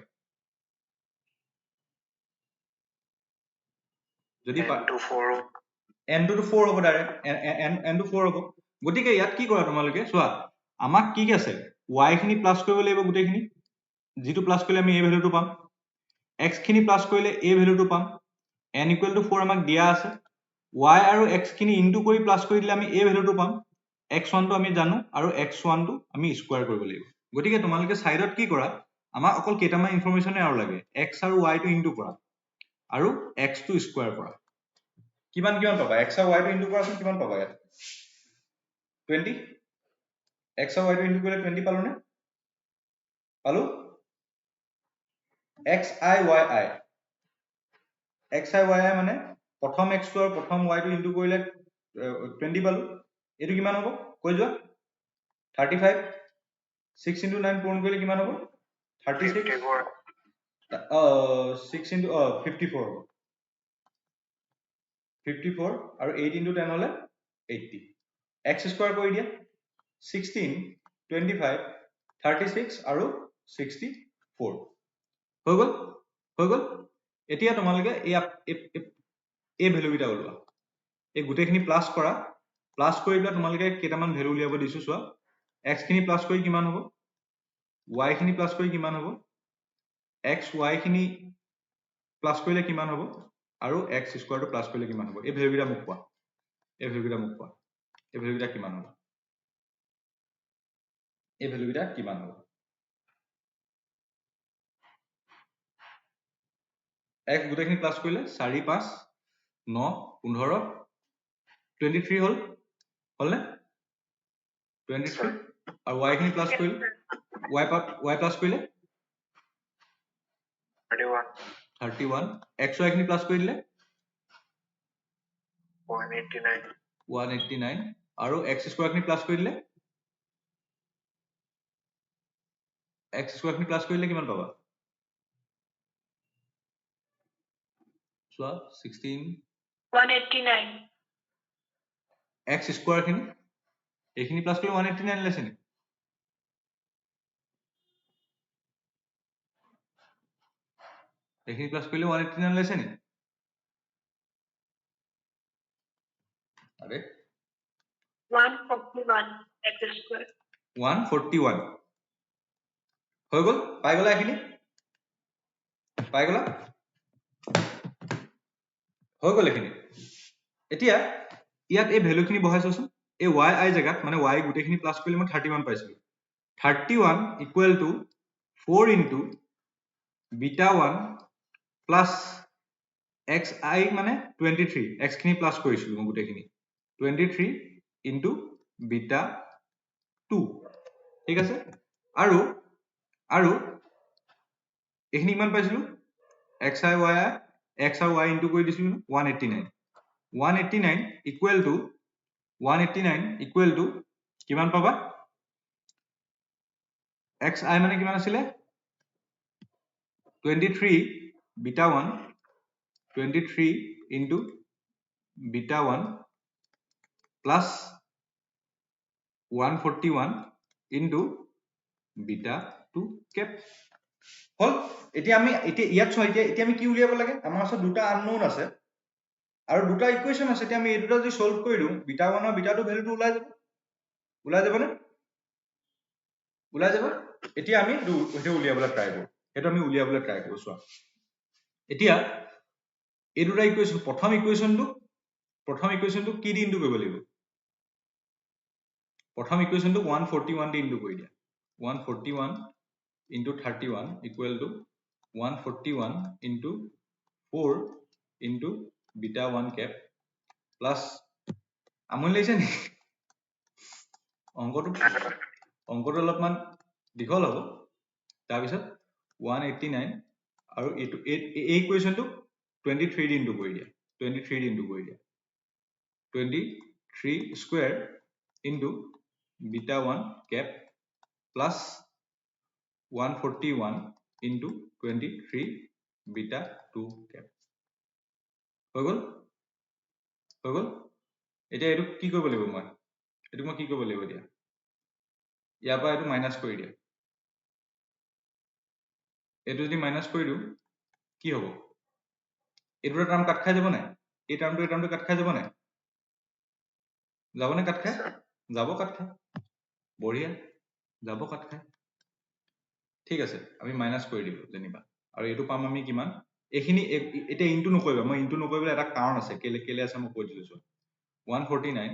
যদি n টো 4 হ'ব ডাইৰেক্ট n টো 4 হ'ব গতিকে ইয়াত কি কৰা তোমালোকে চোৱা আমাক কি আছে y খিনি প্লাস কৰিব লাগিব গোটেইখিনি যিটো প্লাস কৰিলে আমি এই ভ্যালুটো পাম x খিনি প্লাস কৰিলে এই ভ্যালুটো পাম n = 4 আমাক দিয়া আছে y আৰু x খিনি ইনটু কৰি প্লাস কৰি দিলে আমি এই ভ্যালুটো পাম x1 টো আমি জানো আৰু x1 টো আমি স্কয়াৰ কৰিব লাগিব গতিকে তোমালোকে সাইডত কি কৰা আমাক অকল কেইটামান ইনফৰমেশনে আৰু লাগে x আৰু y টো ইনটু কৰা আৰু x টো স্কয়াৰ কৰা কিমান পাবা x আৰু y টো ইনটু কৰাচোন কিমান পাবা ইয়াত 20 x আৰু y টো ইনটু কৰিলে 20 পালো নে পালো xi মানে প্ৰথম x টো আৰু প্ৰথম y টো ইনটু কৰিলে 20 পালো এটো কিমান হ'ব কৈ যোৱা 35 6 into 9 পূৰণ কৰিলে কিমান হ'ব 36 6 into 54 হ'ব 54 আৰু 8 into 10 হলে 80 x স্কয়াৰ কৰি দিয়া 16 25 36 আৰু 64 হৈ গল এতিয়া তোমালোকে এই ভ্যালু কেইটা ওলোৱা এই গোটেইখিনি প্লাস কৰা প্লাস কৰি দিলে তোমালোকে কেইটামান ভ্যালু উলিয়াব দিছো চোৱা x খিনি প্লাস কৰি কিমান হ'ব y খিনি প্লাস কৰি কিমান হ'ব x y খিনি প্লাস কৰিলে কিমান হ'ব আৰু x স্কয়াৰ টো প্লাস কৰিলে কিমান হ'ব এই ভ্যালু কেইটা মোক কোৱা এই ভ্যালু কেইটা কিমান হ'ব এই ভ্যালু কেইটা কিমান হ'ব x গোটেইখিনি প্লাস কৰিলে 4 5 9 15 23 হল নে 23 আৰু y খিনি প্লাস কৰিলে y প্লাস কৰিলে 31 x y খিনি প্লাস কৰি দিলে 189 আৰু x স্কয়াৰ খিনি প্লাস কৰি দিলে x স্কয়াৰ খিনি প্লাস কৰিলে কিমান পাবা so 16 189 x square খিনি এইখিনি প্লাস কৰি 189 লৈছে নি এইখিনি প্লাস কৰিলে 189 লৈছে নি আৰে 141 x square 141 হৈ গল পাই গলা এইখিনি পাই গলা হৈ গল এইখিনি এতিয়া ইয়াত এই ভ্যালু খিনি বহাইছোচোন এই yi জায়গাত মানে y গুটেখিনি প্লাস কৰিলে মই 31 পাইছিলো 31 equal to 4 into beta 1 plus xi মানে 23 x খিনি প্লাস কৰিছিলো মই গুটেখিনি 23 into beta 2 ঠিক আছে আৰু আৰু এইখিনি কিমান পাইছিলো xi yi x আৰু y into কৰি দিছিলো 189 equal to 189 equal to কিমান পাবা xi মানে কিমান আছিলে 23 beta 1 23 into beta 1 plus 141 into beta 2 cap হল এতিয়া আমি ইয়াত চাই এতিয়া আমি কি উলিয়াব লাগে আমাৰ আছে দুটা আননোন আছে আৰু দুটা ইকুৱেশন আছে এতিয়া আমি এই দুটা যদি সলভ কৰি দিও বিটা 1 আৰু বিটা 2 ভ্যালুটো ওলাই যাব না ওলাই যাব এতিয়া আমি এটা উলিয়াবলৈ ট্রাই কৰো এটা আমি উলিয়াবলৈ ট্ৰাই কৰো চোৱা এতিয়া এই দুটা ইকুৱেশন প্ৰথম ইকুৱেশনটো কি দি ইনটু কৰিব লাগিব প্ৰথম ইকুৱেশনটো 141 দি ইনটু কৰি দিয়া 141 into 31 equal to 141 into 4 into beta 1 cap plus আমনি লাগিছে নি অংকটো অলপমান দীঘল হ'ব তাৰপিছত 189 আৰু এইটো এই ইকুৱেশনটো 23 দি ইনটু কৰি দিয়া 23 দি ইনটু কৰি দিয়া 23 square into beta 1 cap plus 141 into 23 beta 2 cap হৈ গল এতিয়া এটো কি কৰিব লাগিব মই কি কৰিব লাগিব দিয়া ইয়াৰ পৰা এটো মাইনাস কৰি দিয়া এটো যদি মাইনাস কৰি দিও কি হ'ব এটো টার্ম কাট খাই যাব না এই টার্মটো কাট খাই যাব না কাট খাই যাব কাট খাই বঢ়িয়া যাব কাট খাই ঠিক আছে আমি মাইনাস কৰি দিলো যেনিবা আৰু এটো পাম আমি কিমান এখিনি এটা ইনটু নকৰিবা মই ইনটু নকৰিবলৈ এটা কাৰণ আছে কেলে আছে মই কৈ দিছো 149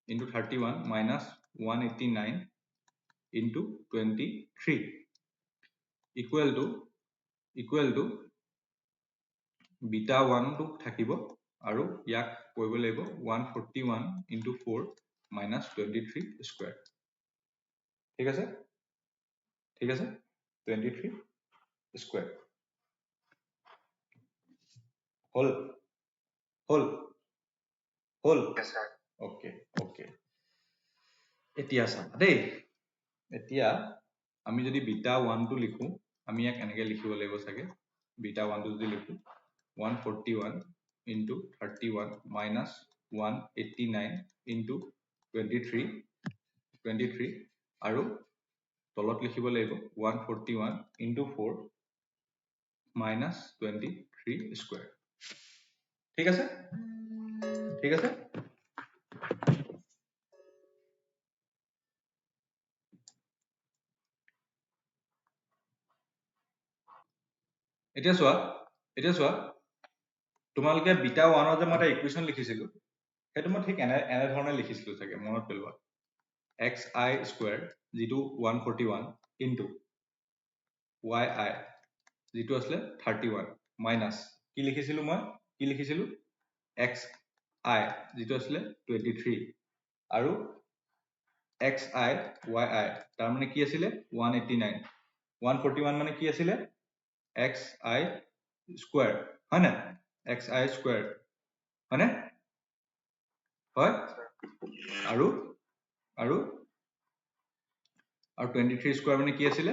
into 31 minus 189 into 23 equal to beta 1 to থাকিব আৰু ইয়াক কৰিব লাগিব 141 into 4 minus 23 square ঠিক আছে 23 square হল okay এতিয়া চাম দেই এতিয়া আমি যদি beta 1 টো লিখো আমি ইয়াক এনেকৈ লিখিব লাগিব চাগে beta 1 টো যদি লিখো 141 into 31 minus 189 into 23 আৰু তলত লিখিব লাগিব 141 into 4 minus 23 square ঠিক আছে এতিয়া চোৱা তোমালোকে বিটা 1 ৰ যে মই এটা ইকুৱেশন লিখিছিলো সেইটো মই ঠিক এনে ধৰণে লিখিছিলো চাগে মনত পেলোৱা xi স্কয়াৰ যেটো 141 into yi যেটো আসলে 31 মাইনাস কি লিখিছিলো xi যেটো আসলে 23 আৰু xi yi তাৰ মানে কি আছিল 189 141 মানে কি আছিল xi স্কয়াৰ হয় না xi স্কয়াৰ হয় না হয় আৰু 23 স্কয়াৰ মানে কি আছিল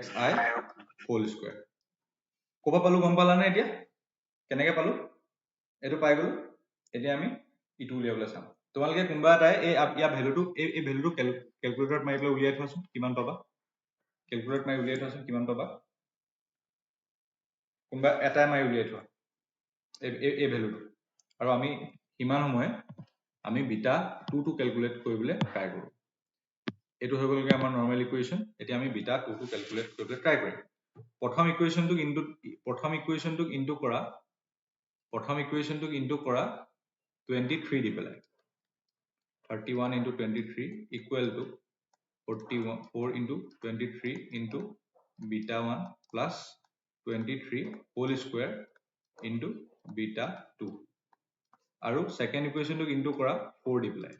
xi whole square কোপা পালো গম পালানে এতিয়া কেনেকৈ পালো এইটো পাই গলো এতিয়া আমি ইটো উলিয়াবলৈ চাম তোমালোকে কোনোবা এটাই এই ইয়াৰ ভ্যালুটো এই ভ্যালুটো ক্যালকুলেটৰত মাৰি পেলাই উলিয়াই থোৱাচোন কিমান পাবা ক্যালকুলেটৰত মাৰি উলিয়াই থোৱাচোন কিমান পাবা কোনোবা এটাই মাৰি উলিয়াই থোৱা এই ভ্যালুটো আৰু আমি ইমান সময় আমি বিটা 2 টো ক্যালকুলেট কৰিবলৈ ট্ৰাই কৰো এটো হৈ গলগে আমাৰ নৰমাল ইকুয়েশন এতিয়া আমি বিটা 2 টো ক্যালকুলেট কৰিবলৈ ট্ৰাই কৰিম প্ৰথম ইকুয়েশনটোক ইনটু কৰা 23 দি পেলাই 31 into 23 equal to 4 into 23 into beta 1 plus 23 whole square into beta 2 আৰু second equation to into কৰা 4 di pelai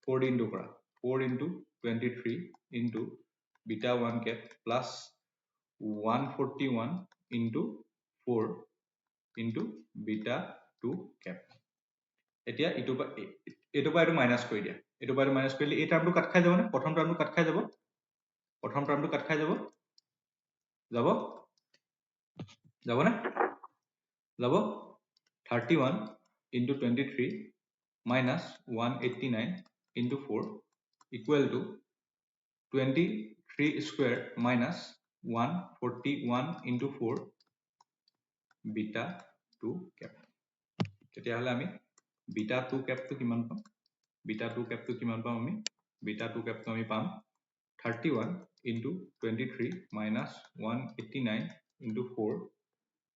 4 di into কৰা 4 into 23 into beta 1 cap plus 141 into 4 into beta 2 cap এতিয়া এটো পা এটো মাইনাস কৰি দিয়া এটো পা মাইনাস কৰিলে এই টাৰ্মটো কাট খাই যাব না প্ৰথম টার্মটো কাট খাই যাব যাব না যাব 31 into 23 minus 189 into 4 equal to 23 square minus 141 into 4 beta 2 cap তেতিয়া হলে আমি beta 2 cap to কিমান পাম beta 2 cap to কিমান পাম আমি beta 2 cap to আমি পাম 31 into 23 minus 189 into 4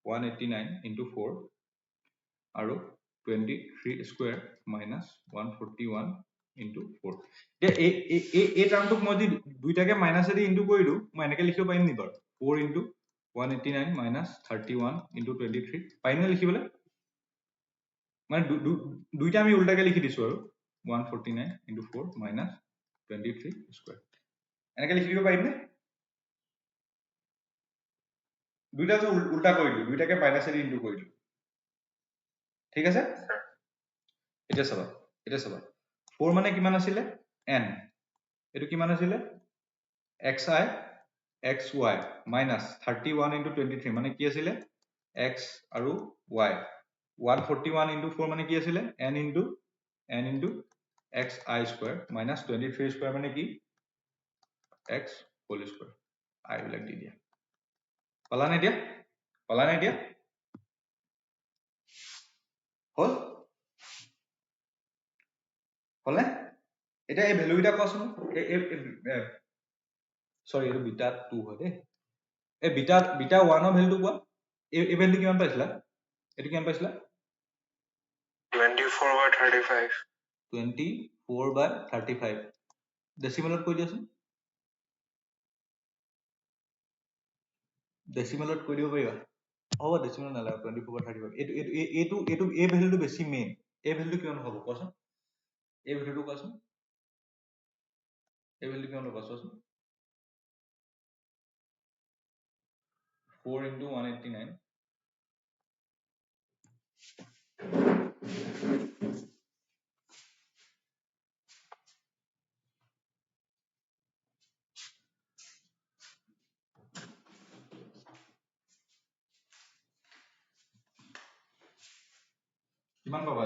189 into 4 আৰু 23 square minus 141 into 4 এই টাৰ্মটোক মই যদি দুইটাকে মাইনাস এদি ইনটু কৰি দিও মই এনেকে লিখিব পাৰিম নি বাৰু 4 into 189 minus 31 into 23 পাৰিম নে লিখিবলৈ মানে দুইটা আমি উল্টাকে লিখি দিছো আৰু 149 into 4 minus 23 square এনেকে লিখি দিব পাৰিম নে দুইটা যে উল্টা কৰি দিও দুইটাকে মাইনাস এদি ইনটু কৰি দিও ঠিক আছে এটা চাবা 4 মানে কিমান আছিলে n এটো কিমান আছিলে xi xy minus 31 into 23 মানে কি আছিলে x আৰু y 141 into 4 মানে কি আছিলে n into xi square minus 23 square মানে কি x whole square i বিলাক দি দিয়া পালানে এতিয়া হল হলে এটা এই ভ্যালু এটা কোৱাচোন সৰি এটো বিটা 2 হয় দে এই বিটা 1 ৰ ভ্যালুটো কোৱা এই ভ্যালু কিমান পাইছিলা এটো কিমান পাইছিলা 24 by 35 24 by 35 ডেসিমেলত কৈ দিয়াচোন ডেসিমেলত কৈ দিব পাৰিবা হ'ব ডেসিমেল নালাগে 24 by 35 এইটো এই ভ্যালুটো বেছি মেইন এই ভ্যালুটো কিমান হ'ব কোৱাচোন এই ভ্যালুটো কোৱাচোন এই ভ্যালুটো কিমান হ'ব কোৱাচোন 4 into 189 কিমান পাবা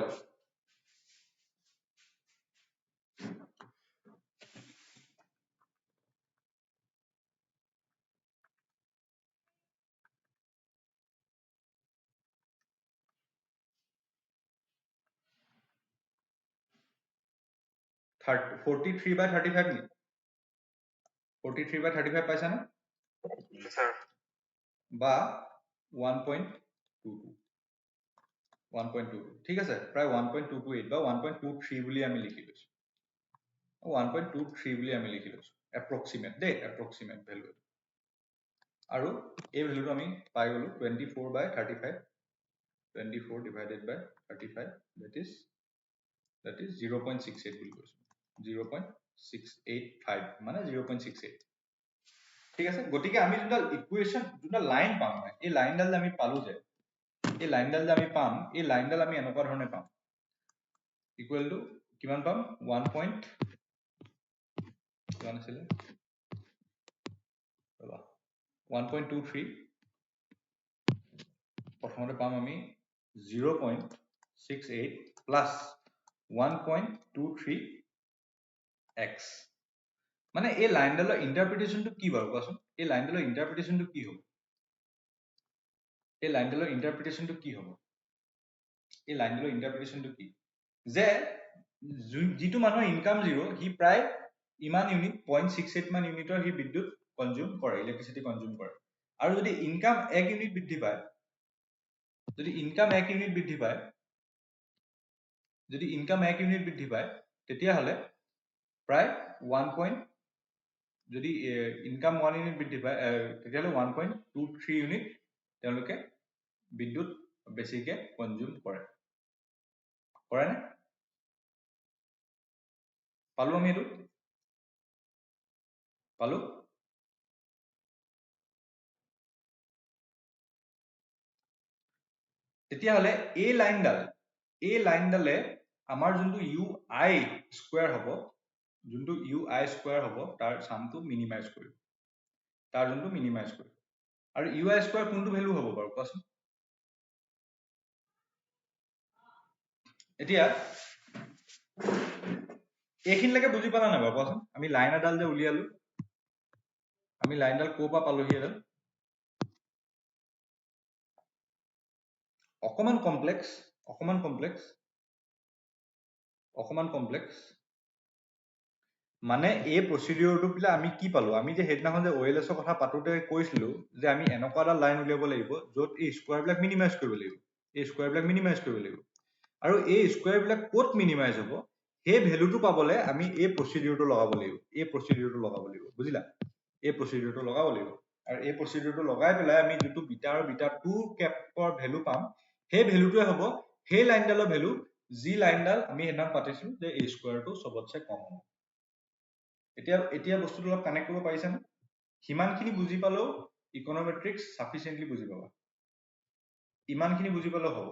Thirty 43 by 35 নি 43 by 35 পাইছা না sir বা 1.22 1.22 ঠিক আছে প্ৰায় 1.228 বা 1.23 বুলি আমি লিখি লৈছো 1.23 বুলি আমি লিখি লৈছো approximate দেই approximate value আৰু এই ভ্যালুটো আমি পাই গলো 24 by 35 24 divided by 35 that is 0.68 বুলি কৈছো 0.685 মানে 0.68 ঠিক আছে গতিকে আমি যোনটা ইকুয়েশন যোনটা লাইন পাম এই লাইনডাল আমি পালো যে এই লাইনডাল আমি পাম এই লাইনডাল আমি এনেকুৱা ধৰণে পাম ইকুৱেল টু কিমান পাম 1 point কিমান আছিল 1.23 প্ৰথমতে পাম আমি 0.68 প্লাছ 1.23 x মানে এই লাইনডালৰ ইন্টাৰপ্ৰিটেশনটো কি বাৰু কোৱাচোন এই লাইনডালৰ ইন্টাৰপ্ৰিটেশনটো কি হ'ব এই লাইনডালৰ ইন্টাৰপ্ৰিটেশনটো কি হ'ব এই লাইনডালৰ ইন্টাৰপ্ৰিটেশনটো কি যে যিটো মানুহৰ ইনকাম 0 হি প্ৰায় ইমান ইউনিট 0.68 মান ইউনিটৰ হি বিদ্যুৎ কনজিউম কৰে ইলেক্ট্ৰিচিটি কনজিউম কৰে আৰু যদি ইনকাম 1 ইউনিট বৃদ্ধি পায় যদি ইনকাম 1 ইউনিট বৃদ্ধি পায় তেতিয়া হলে প্ৰায় 1. যদি ইনকাম 1 ইউনিট বৃদ্ধি পায় তেতিয়া হলে 1.23 ইউনিট তেওঁলোকে বিদ্যুৎ বেছিকে কনজিউম কৰে নে পালো আমি এটো পালো তেতিয়া হলে এই লাইনডালে আমাৰ যোনটো ইউ আই স্কয়াৰ হ'ব যোনটো ইউ আই স্কয়াৰ হ'ব তাৰ সামটো মিনিমাইজ কৰিব আৰু ইউ আই স্কয়াৰ কোনটো ভ্যালু হ'ব বাৰু কোৱাচোন এতিয়া এইখিনিলৈকে বুজি পালা নাই বাৰু কোৱাচোন আমি লাইন এডাল যে উলিয়ালো আমি লাইনডাল ক'ৰ পৰা পালোহি এডাল অকমান কমপ্লেক্স মানে এই প্ৰসিডিউৰটো পিলে আমি কি পালো আমি যে হেডনাখন যে OLS ৰ কথা পাতোতে কৈছিলো যে আমি এনেকুৱা এটা লাইন উলিয়াব লাগিব য'ত এই স্কয়াৰ বিলাক মিনিমাইজ কৰিব লাগিব আৰু এই স্কয়াৰ বিলাক ক'ত মিনিমাইজ হ'ব সেই ভ্যালুটো পাবলে আমি এই প্ৰসিডিউৰটো লগাব লাগিব বুজিলা এই প্ৰসিডিউৰটো লগাব লাগিব আৰু এই প্ৰসিডিউৰটো লগাই পেলাই আমি যেটো বিটা আৰু বিটা 2 কেপৰ ভ্যালু পাম সেই ভ্যালুটোৱে হ'ব সেই লাইনডালৰ ভ্যালু যি লাইনডাল আমি হেডনাখন পাতিছিলো যে এই স্কয়াৰটো সবতছে কম হ'ব এতিয়া বস্তুটো অলপ কানেক্ট কৰিব পাৰিছা নে হিমানখিনি বুজি পালো ইকোনোমেট্ৰিক্স সাফিচিয়েন্টলি বুজি পাবা ইমানখিনি বুজি পালো হ'ব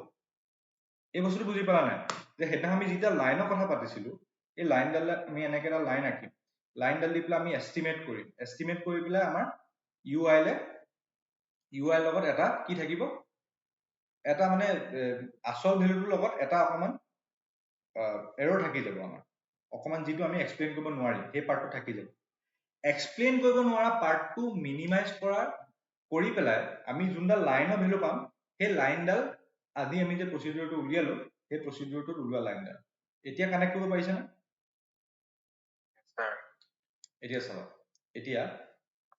এই বস্তুটো বুজি পালা নাই যে হেডনা আমি যেতিয়া লাইনৰ কথা পাতিছিলো এই লাইনডাল আমি এনেকে এটা লাইন আঁকিম লাইনডাল দি পেলাই আমি এস্টিমেট কৰি পেলাই আমাৰ ইউ আই লগত এটা কি থাকিব এটা মানে আসল ভ্যালুটোৰ লগত এটা অকমান এৰৰ থাকি যাব আমাৰ অকমান যিটো আমি এক্সপ্লেইন কৰিব নোৱাৰি সেই পাৰ্টটো থাকি যাব এক্সপ্লেইন কৰিব নোৱাৰা পাৰ্টটো মিনিমাইজ কৰি পেলাই আমি যোনডাল লাইনৰ ভ্যালু পাম সেই লাইনডাল আজি আমি যে প্ৰসিডিউৰটো উলিয়ালো সেই প্ৰসিডিউৰটো উলিওৱা লাইনডাল এতিয়া কানেক্ট কৰিব পাৰিছা না এতিয়া চাবা এতিয়া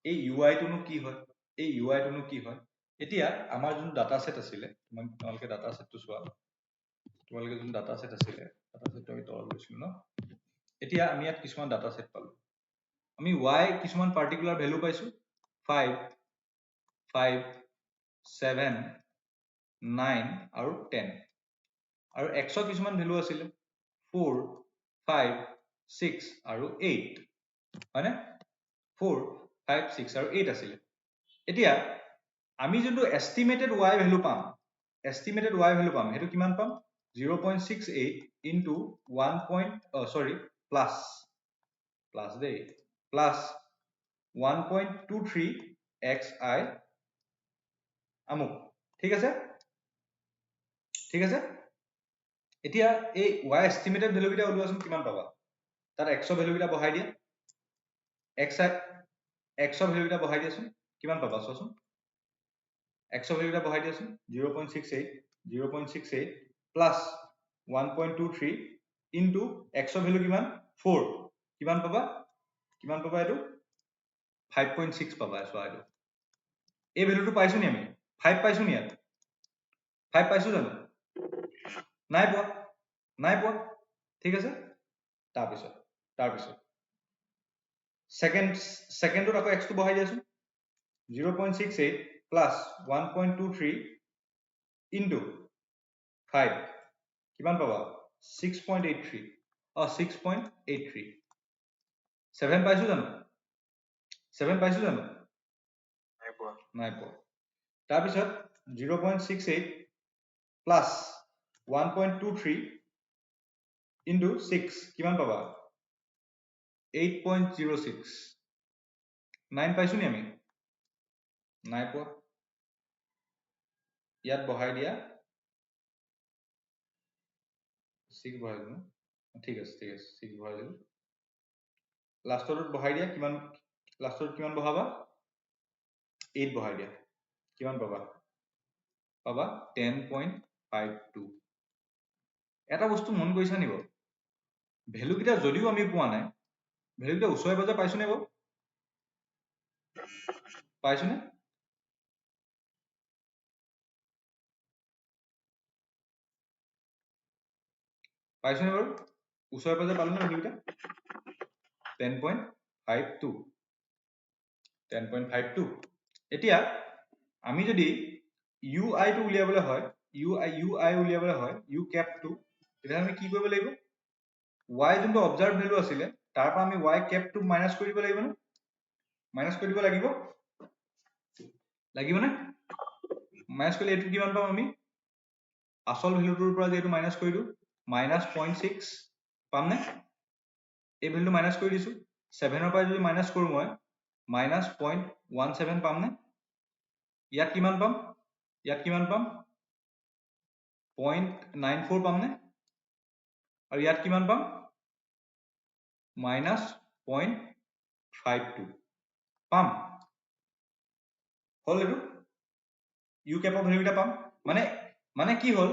এই UI টোনো কি হয় এতিয়া আমাৰ যোন ডাটা সেট আছিলে তোমালোকে ডাটা সেটটো চোৱা তোমালোকে যোন ডাটা সেট আছিলে ডাটা সেটটো আমি তলত লৈছিলো ন এতিয়া আমি ইয়াত কিছুমান ডাটা সেট পালো আমি y কিছুমান পাৰ্টিকুলাৰ ভ্যালু পাইছো 5 7 9 আৰু 10 আৰু x ৰ কিছুমান ভ্যালু আছিলে 4 5 6 আৰু 8 হয়নে 4 5 6 আৰু 8 আছিলে এতিয়া আমি যোনটো এস্টিমেটেড y ভ্যালু পাম হেতু কিমান পাম 0.68 into 1.23 xi আমুক ঠিক আছে এতিয়া এই y এস্টিমেটেড ভ্যালু কিটা উলিওৱাচোন কিমান পাবা তাত x ৰ ভ্যালু কিটা বহাই দিয়া x ৰ ভ্যালু কিটা বহাই দিয়াচোন কিমান পাবা চোৱাচোন x ৰ ভ্যালু কিটা বহাই দিয়াচোন 0.68 plus 1.23 into x ৰ ভ্যালু কিমান 4 কিমান পাবা এটো 5.6 পাবা চোৱা এটো এই ভ্যালুটো পাইছো নি আমি 5 পাইছো নি ইয়াত 5 পাইছো জানো নাই পোৱা ঠিক আছে তাৰপিছত সেকেন্ডত আকৌ x টো বহাই দিয়াচোন 0.68 plus 1.23 into 5 কিমান পাবা 6.83 7 পাইছো জানো নাই পোৱা তাৰপিছত 0.68 plus 1.23 into 6 কিমান পাবা 8.06 9 পাইছো নি আমি নাই পোৱা ইয়াত বহাই দিয়া 6 বহাই দিলো ঠিক আছে 6 বহাই দিলো লাষ্টটোত বহাই দিয়া কিমান লাষ্টটোত কিমান বহাবা 8 বহাই দিয়া কিমান পাবা পাবা 10.52 এটা বস্তু মন কৰিছা নিব ভ্যালু কিটা যদিও আমি পোৱা নাই ভ্যালু কিটা ওচৰে পাজৰে পাইছো নে বাৰু পাইছো নে পাইছো নে বাৰু ওচৰে পাজৰে পালো নে ভ্যালু কিটা 10.52 10.52 এতিয়া আমি যদি ui টো উলিয়াবলৈ হয় ui উলিয়াবলৈ হয় u cap টো তেতিয়া আমি কি কৰিব লাগিব y যোনটো অবজাৰ্ভ ভ্যালু আছিলে তাৰ পৰা আমি y cap টো মাইনাস কৰিব লাগিব নে মাইনাস কৰিব লাগিব লাগিব নে মাইনাস কৰিলে এইটো কিমান পাম আমি আসল ভ্যালুটোৰ পৰা যেটো মাইনাস কৰিলো -0.6 পাম নে এই ভ্যালুটো মাইনাস কৰি দিছো 7 ৰ পৰা যদি মাইনাস কৰো মই -0.17 পাম নে ইয়াত কিমান পাম 0.94 পাম নে আৰু ইয়াত কিমান পাম -0.52 পাম হল এটো ইউ কেপৰ ভ্যালু এটা পাম মানে কি হল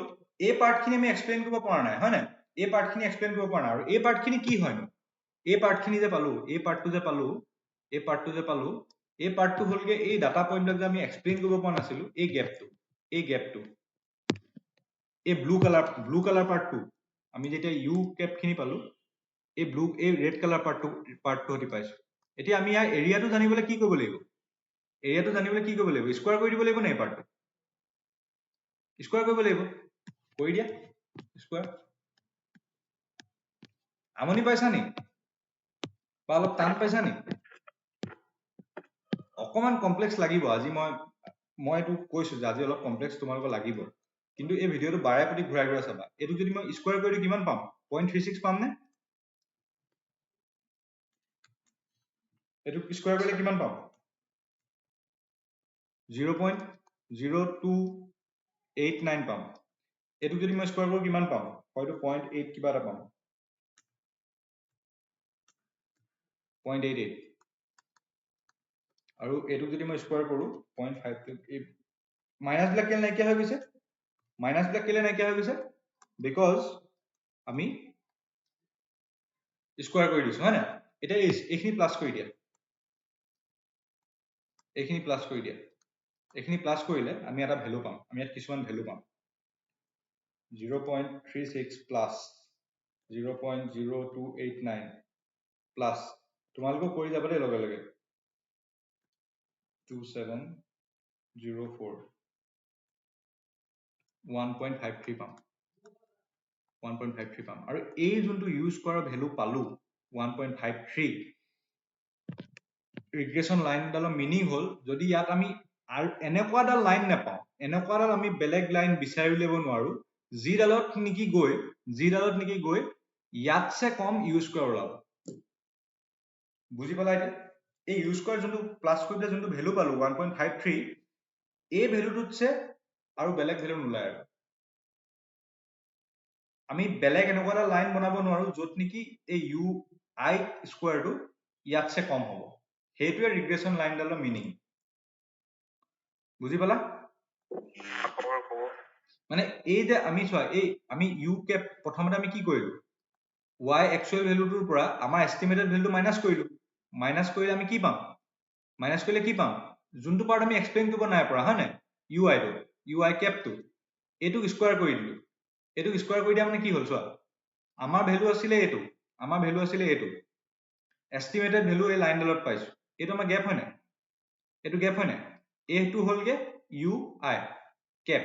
এই পাৰ্টখিনি আমি এক্সপ্লেইন কৰিব পৰা নাই হয় নাই এই পাৰ্টখিনি এক্সপ্লেইন কৰিব পৰা নাই আৰু এই পাৰ্টখিনি কি হয়নো এই পাৰ্টখিনি যে পালো এই পাৰ্টটো যে পালো এই পাৰ্টটো হলগে এই ডাটা পইণ্টবিলাক যে আমি এক্সপ্লেইন কৰিব পৰা নাছিলো এই গেপটো এই ব্লু কালাৰ পাৰ্টটো আমি যেতিয়া ইউ কেপ খিনি পালো এই ৰেড কালাৰ পাৰ্টটো হতি পাইছো এতিয়া আমি ইয়াৰ এৰিয়াটো জানিবলৈ কি কৰিব লাগিব স্কয়াৰ কৰি দিব লাগিব না এই পাৰ্টটো স্কয়াৰ কৰিব লাগিব কৰি দিয়া স্কয়াৰ আমনি পাইছা নি বা অলপ টান পাইছা নি অকমান কমপ্লেক্স লাগিব আজি মই এইটো কৈছো যে আজি অলপ কমপ্লেক্স তোমালোক লাগিব কিন্তু এই ভিডিওটো বাৰে প্ৰতি ঘূৰাই চাবা এইটো যদি মই স্কয়াৰ কৰি দিও কিমান পাম 0.36 পাম নে এইটো স্কয়াৰ কৰিলে কিমান পাম 0.0289 পাম এইটো যদি মই স্কয়াৰ কৰো কিমান পাম হয়তো 0.8 কিবা এটা পাম 0.88 আৰু এইটো যদি মই স্কয়াৰ কৰো 0.52 মাইনাস বিলাক কেলে নাইকিয়া হৈ গৈছে বিকজ আমি স্কয়াৰ কৰি দিছো হয় না এটা এইখিনি প্লাস কৰি দিয়া এইখিনি প্লাস কৰিলে আমি এটা ভ্যালু পাম আমি ইয়াত কিছুমান ভ্যালু পাম 0.36 প্লাস 0.0289 প্লাস তোমালোকক কৰি যাব দে লগে লগে 2704 1.53 পাম 1.53 পাম আৰু এই যোনটো ইউজ কৰা ভ্যালু পালো 1.53 ৰিগ্ৰেশন লাইনডালৰ মিনিং হল যদি ইয়াত আমি আৰু এনেকুৱাডাল লাইন নাপাওঁ এনেকুৱাডাল আমি বেলেগ লাইন বিচাৰি উলিয়াব নোৱাৰো যিডালত নেকি গৈ ইয়াতছে কম ইউজ কৰা ওলাব বুজি পালা এতিয়া এই ইউজ কৰা যোনটো প্লাস কৰি যোনটো ভ্যালু পালো 1.53 এই ভ্যালুটোতছে আৰু বেলেগ ভ্যালু নোলায় আৰু আমি বেলেগ এনেকুৱা লাইন বনাব নোৱাৰো যত নেকি এই ইউ আই স্কয়াৰটো ইয়াতছে কম হ'ব হেতুৱে ৰিগ্ৰেশন লাইনডালৰ মিনিং বুজি পালা মানে এই যে আমি চোৱা এই আমি ইউ কেপ প্ৰথমতে আমি কি কৰিলো y actual ভ্যালুটোৰ পৰা আমাৰ এস্টিমেটেড ভ্যালুটো মাইনাস কৰিলো মাইনাস কৰিলে আমি কি পাম মাইনাস কৰিলে কি পাম যোনটো পাৰ্ট আমি এক্সপ্লেইন কৰিব নাই পৰা হয় নাই ui কেপটো এইটোক স্কয়াৰ কৰি দিলো এইটোক স্কয়াৰ কৰি দিয়া মানে কি হল চোৱা আমাৰ ভ্যালু আছিলে এইটো এস্টিমেটেড ভ্যালু এই লাইনডালত পাইছো এইটো আমাৰ গ্যাপ হয় নাই এইটো হলগে ইউ আই কেপ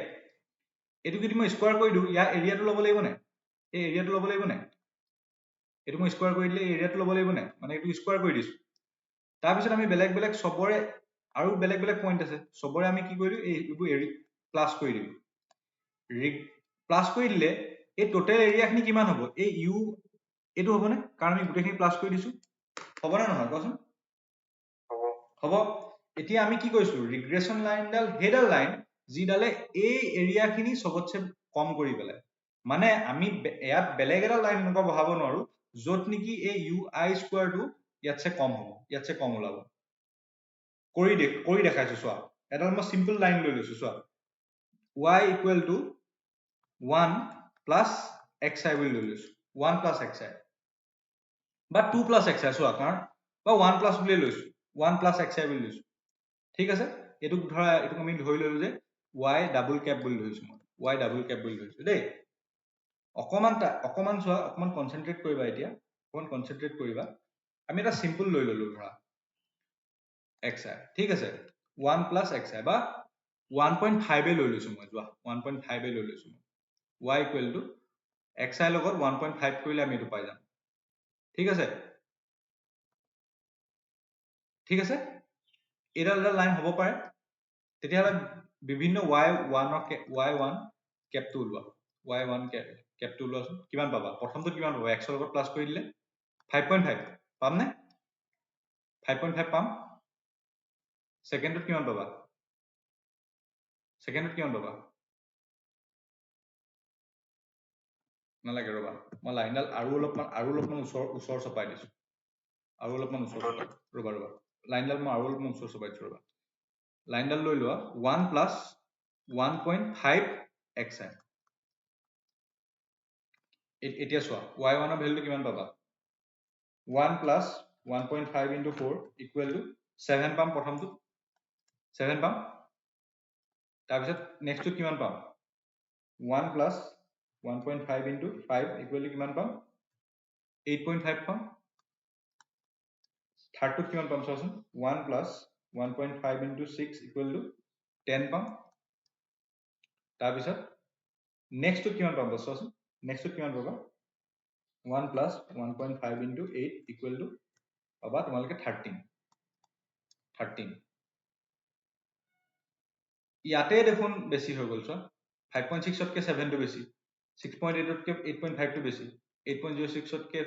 এইটো যদি মই স্কয়াৰ কৰি দিও ইয়াৰ এৰিয়াটো ল'ব লাগিব নাই এই এৰিয়াটো ল'ব লাগিব নাই এইটো মই স্কয়াৰ কৰি দিলে এই এৰিয়াটো ল'ব লাগিব নাই মানে এইটো স্কয়াৰ কৰি দিছো তাৰ পিছত আমি বেলেগ সবৰে আৰু বেলেগ পইণ্ট আছে সবৰে আমি কি কৰিলো এইবোৰ প্লাস কৰি দিলো প্লাস কৰি দিলে এই টোটাল এৰিয়া খিনি কিমান হ'ব এই ইউ এইটো হ'ব নে কাৰণ আমি গোটেইখিনি প্লাস কৰি দিছো হ'ব না নহয় কোৱাচোন হ'ব এতিয়া আমি কি কৰিছো ৰিগ্ৰেশন লাইনডাল হেডাল লাইন যিডালে এই এৰিয়াখিনি সবতছে কম কৰি পেলাই মানে আমি ইয়াত বেলেগ এটা লাইন এনেকুৱা বহাব নোৱাৰো য'ত নেকি এই ui স্কোৱাৰটো ইয়াতছে কম হ'ব ইয়াতছে কম ওলাব কৰি দেখাইছো চোৱা এডাল মই সিম্পল লাইন লৈ লৈছো চোৱা y equal to 1 plus xi বুলি লৈ লৈছো 1 প্লাছ xi বা 2 প্লাছ xi চোৱা কাৰণ বা 1 প্লাছ বুলি লৈছো 1 প্লাছ xi বুলি লৈছো ঠিক আছে এটুক আমি ধৰি ললো যে y ডাবল ক্যাপ বুলি ধৰিছো মই y ডাবল ক্যাপ বুলি ধৰিছো দেই অকমান চোৱা অকমান কনসেন্ট্ৰেট কৰিবা এতিয়া অকমান কনসেন্ট্ৰেট কৰিবা আমি এটা সিম্পল লৈ ললো ধৰা xi ঠিক আছে 1 প্লাছ xi বা 1.5 এ লৈ লৈছো মই যোৱা 1.5 এ লৈ লৈছো y ইকুৱেল টু xi লগত 1.5 কৰিলে আমি এটো পাই যাম ঠিক আছে এডাল লাইন হ'ব পাৰে তেতিয়াহ'লে বিভিন্ন y1 কেপটো ওলোৱা y1 কেপটো ওলোৱাচোন কিমান পাবা প্ৰথমটো কিমান পাবা x ৰ লগত প্লাস কৰি দিলে 5.5 পাম নে 5.5 পাম সেকেন্ডত কিমান পাবা নালাগে ৰবা মই লাইনডাল আৰু অলপমান ওচৰ চপাই দিছো ৰবা লাইনডাল মই আৰু অলপমান ওচৰ চপাই দিছো ৰবা লাইনডাল লৈ লোৱা 1 প্লাস 1.5 xi এতিয়া চোৱা y1 ৰ ভ্যালুটো কিমান পাবা 1 প্লাস 1.5 into 4 equal to 7 পাম প্ৰথমটো 7 পাম তাৰপিছত নেক্সটটো কিমান পাম 1 plus 1.5 into 5 equal to কিমান পাম 8.5 পাম থাৰ্ডটো কিমান পাম চোৱাচোন 1 plus 1.5 into 6 equal to 10 পাম তাৰপিছত নেক্সটটো কিমান পাম চোৱাচোন নেক্সটটো কিমান পাবা 1 plus 1.5 into 8 equal to পাবা তোমালোকে 13 ইয়াতে দেখোন বেছি হৈ গল চোৱা 5.6 তকে 7 টো বেছি 6.8 তকে 8.5 টো বেছি 8.06 তকে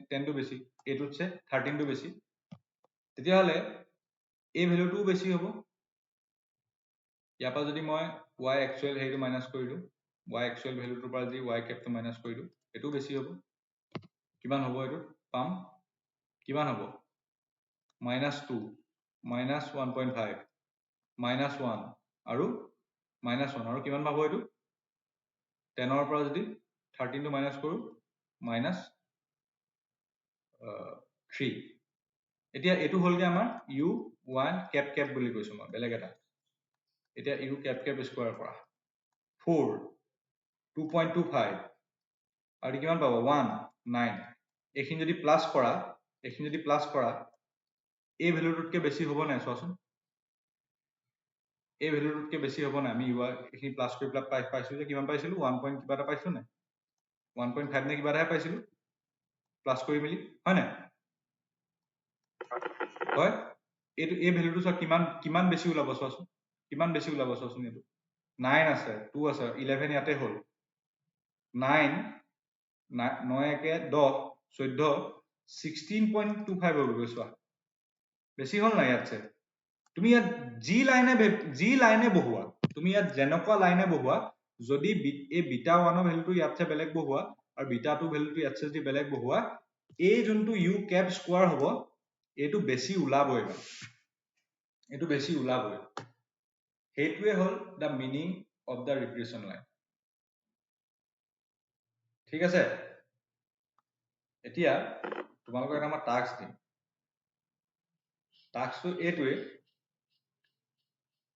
10 টো বেছি এইটোতছে 13 টো বেছি তেতিয়াহলে এই ভ্যালুটো বেছি হ'ব ইয়াৰ পৰা যদি মই y actual হেৰিটো মাইনাস কৰি দিও y actual ভ্যালুটোৰ পৰা যদি y কেপটো মাইনাস কৰি দিও এটো বেছি হ'ব কিমান হ'ব এটো পাম কিমান হ'ব -2 -1.5 -1 আৰু -1 আৰু কিমান পাব এটো 10 ৰ পৰা যদি 13 টো মাইনাস কৰো -3 এতিয়া এটো হলগে আমাৰ u1 কেপ বুলি কৈছো মই বেলেগ এটা এতিয়া u কেপ স্কয়াৰ কৰা 4 2.25 আৰু কিমান পাব 1 9 এইখিনি যদি প্লাস কৰা এই ভ্যালুটোতকে বেছি হ'ব নাই চোৱাচোন এই ভ্যালুটোতকে বেছি হ'ব না আমি এইখিনি প্লাস কৰি পাইছো যে কিমান পাইছিলো 1 পইণ্ট কিবা এটা পাইছো না 1.5 নে কিবা এটা পাইছিলো প্লাস কৰি মিলি হয় না হয় এই ভ্যালুটো চোৱা কিমান বেছি ওলাব চোৱাচোন এইটো 9 আছে 2 আছে 11 ইয়াতে হল 9 9 একে 10 14 16.25 হৈ গৈ চোৱা বেছি হল না ইয়াতছে তুমি ইয়াত যি লাইনে বহুৱা তুমি ইয়াত যেনেকুৱা লাইনে বহুৱা যদি এই বিটা 1 ৰ ভ্যালুটো ইয়াতছে বেলেগ বহুৱা আৰু বিটা 2 ভ্যালুটো ইয়াতছে যদি বেলেগ বহুৱা এই যোনটো u কেপ স্কয়াৰ হ'ব এটো বেছি ওলাবই সেইটোৱে হল the meaning of the regression line ঠিক আছে এতিয়া তোমালোকক এটা মই টাস্ক দিম টাস্কটো এইটোৱে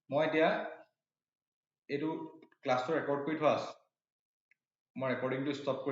মই এতিয়া এইটো ক্লাছটো ৰেকৰ্ড কৰি থোৱা আছে মই ৰেকৰ্ডিংটো ষ্টপ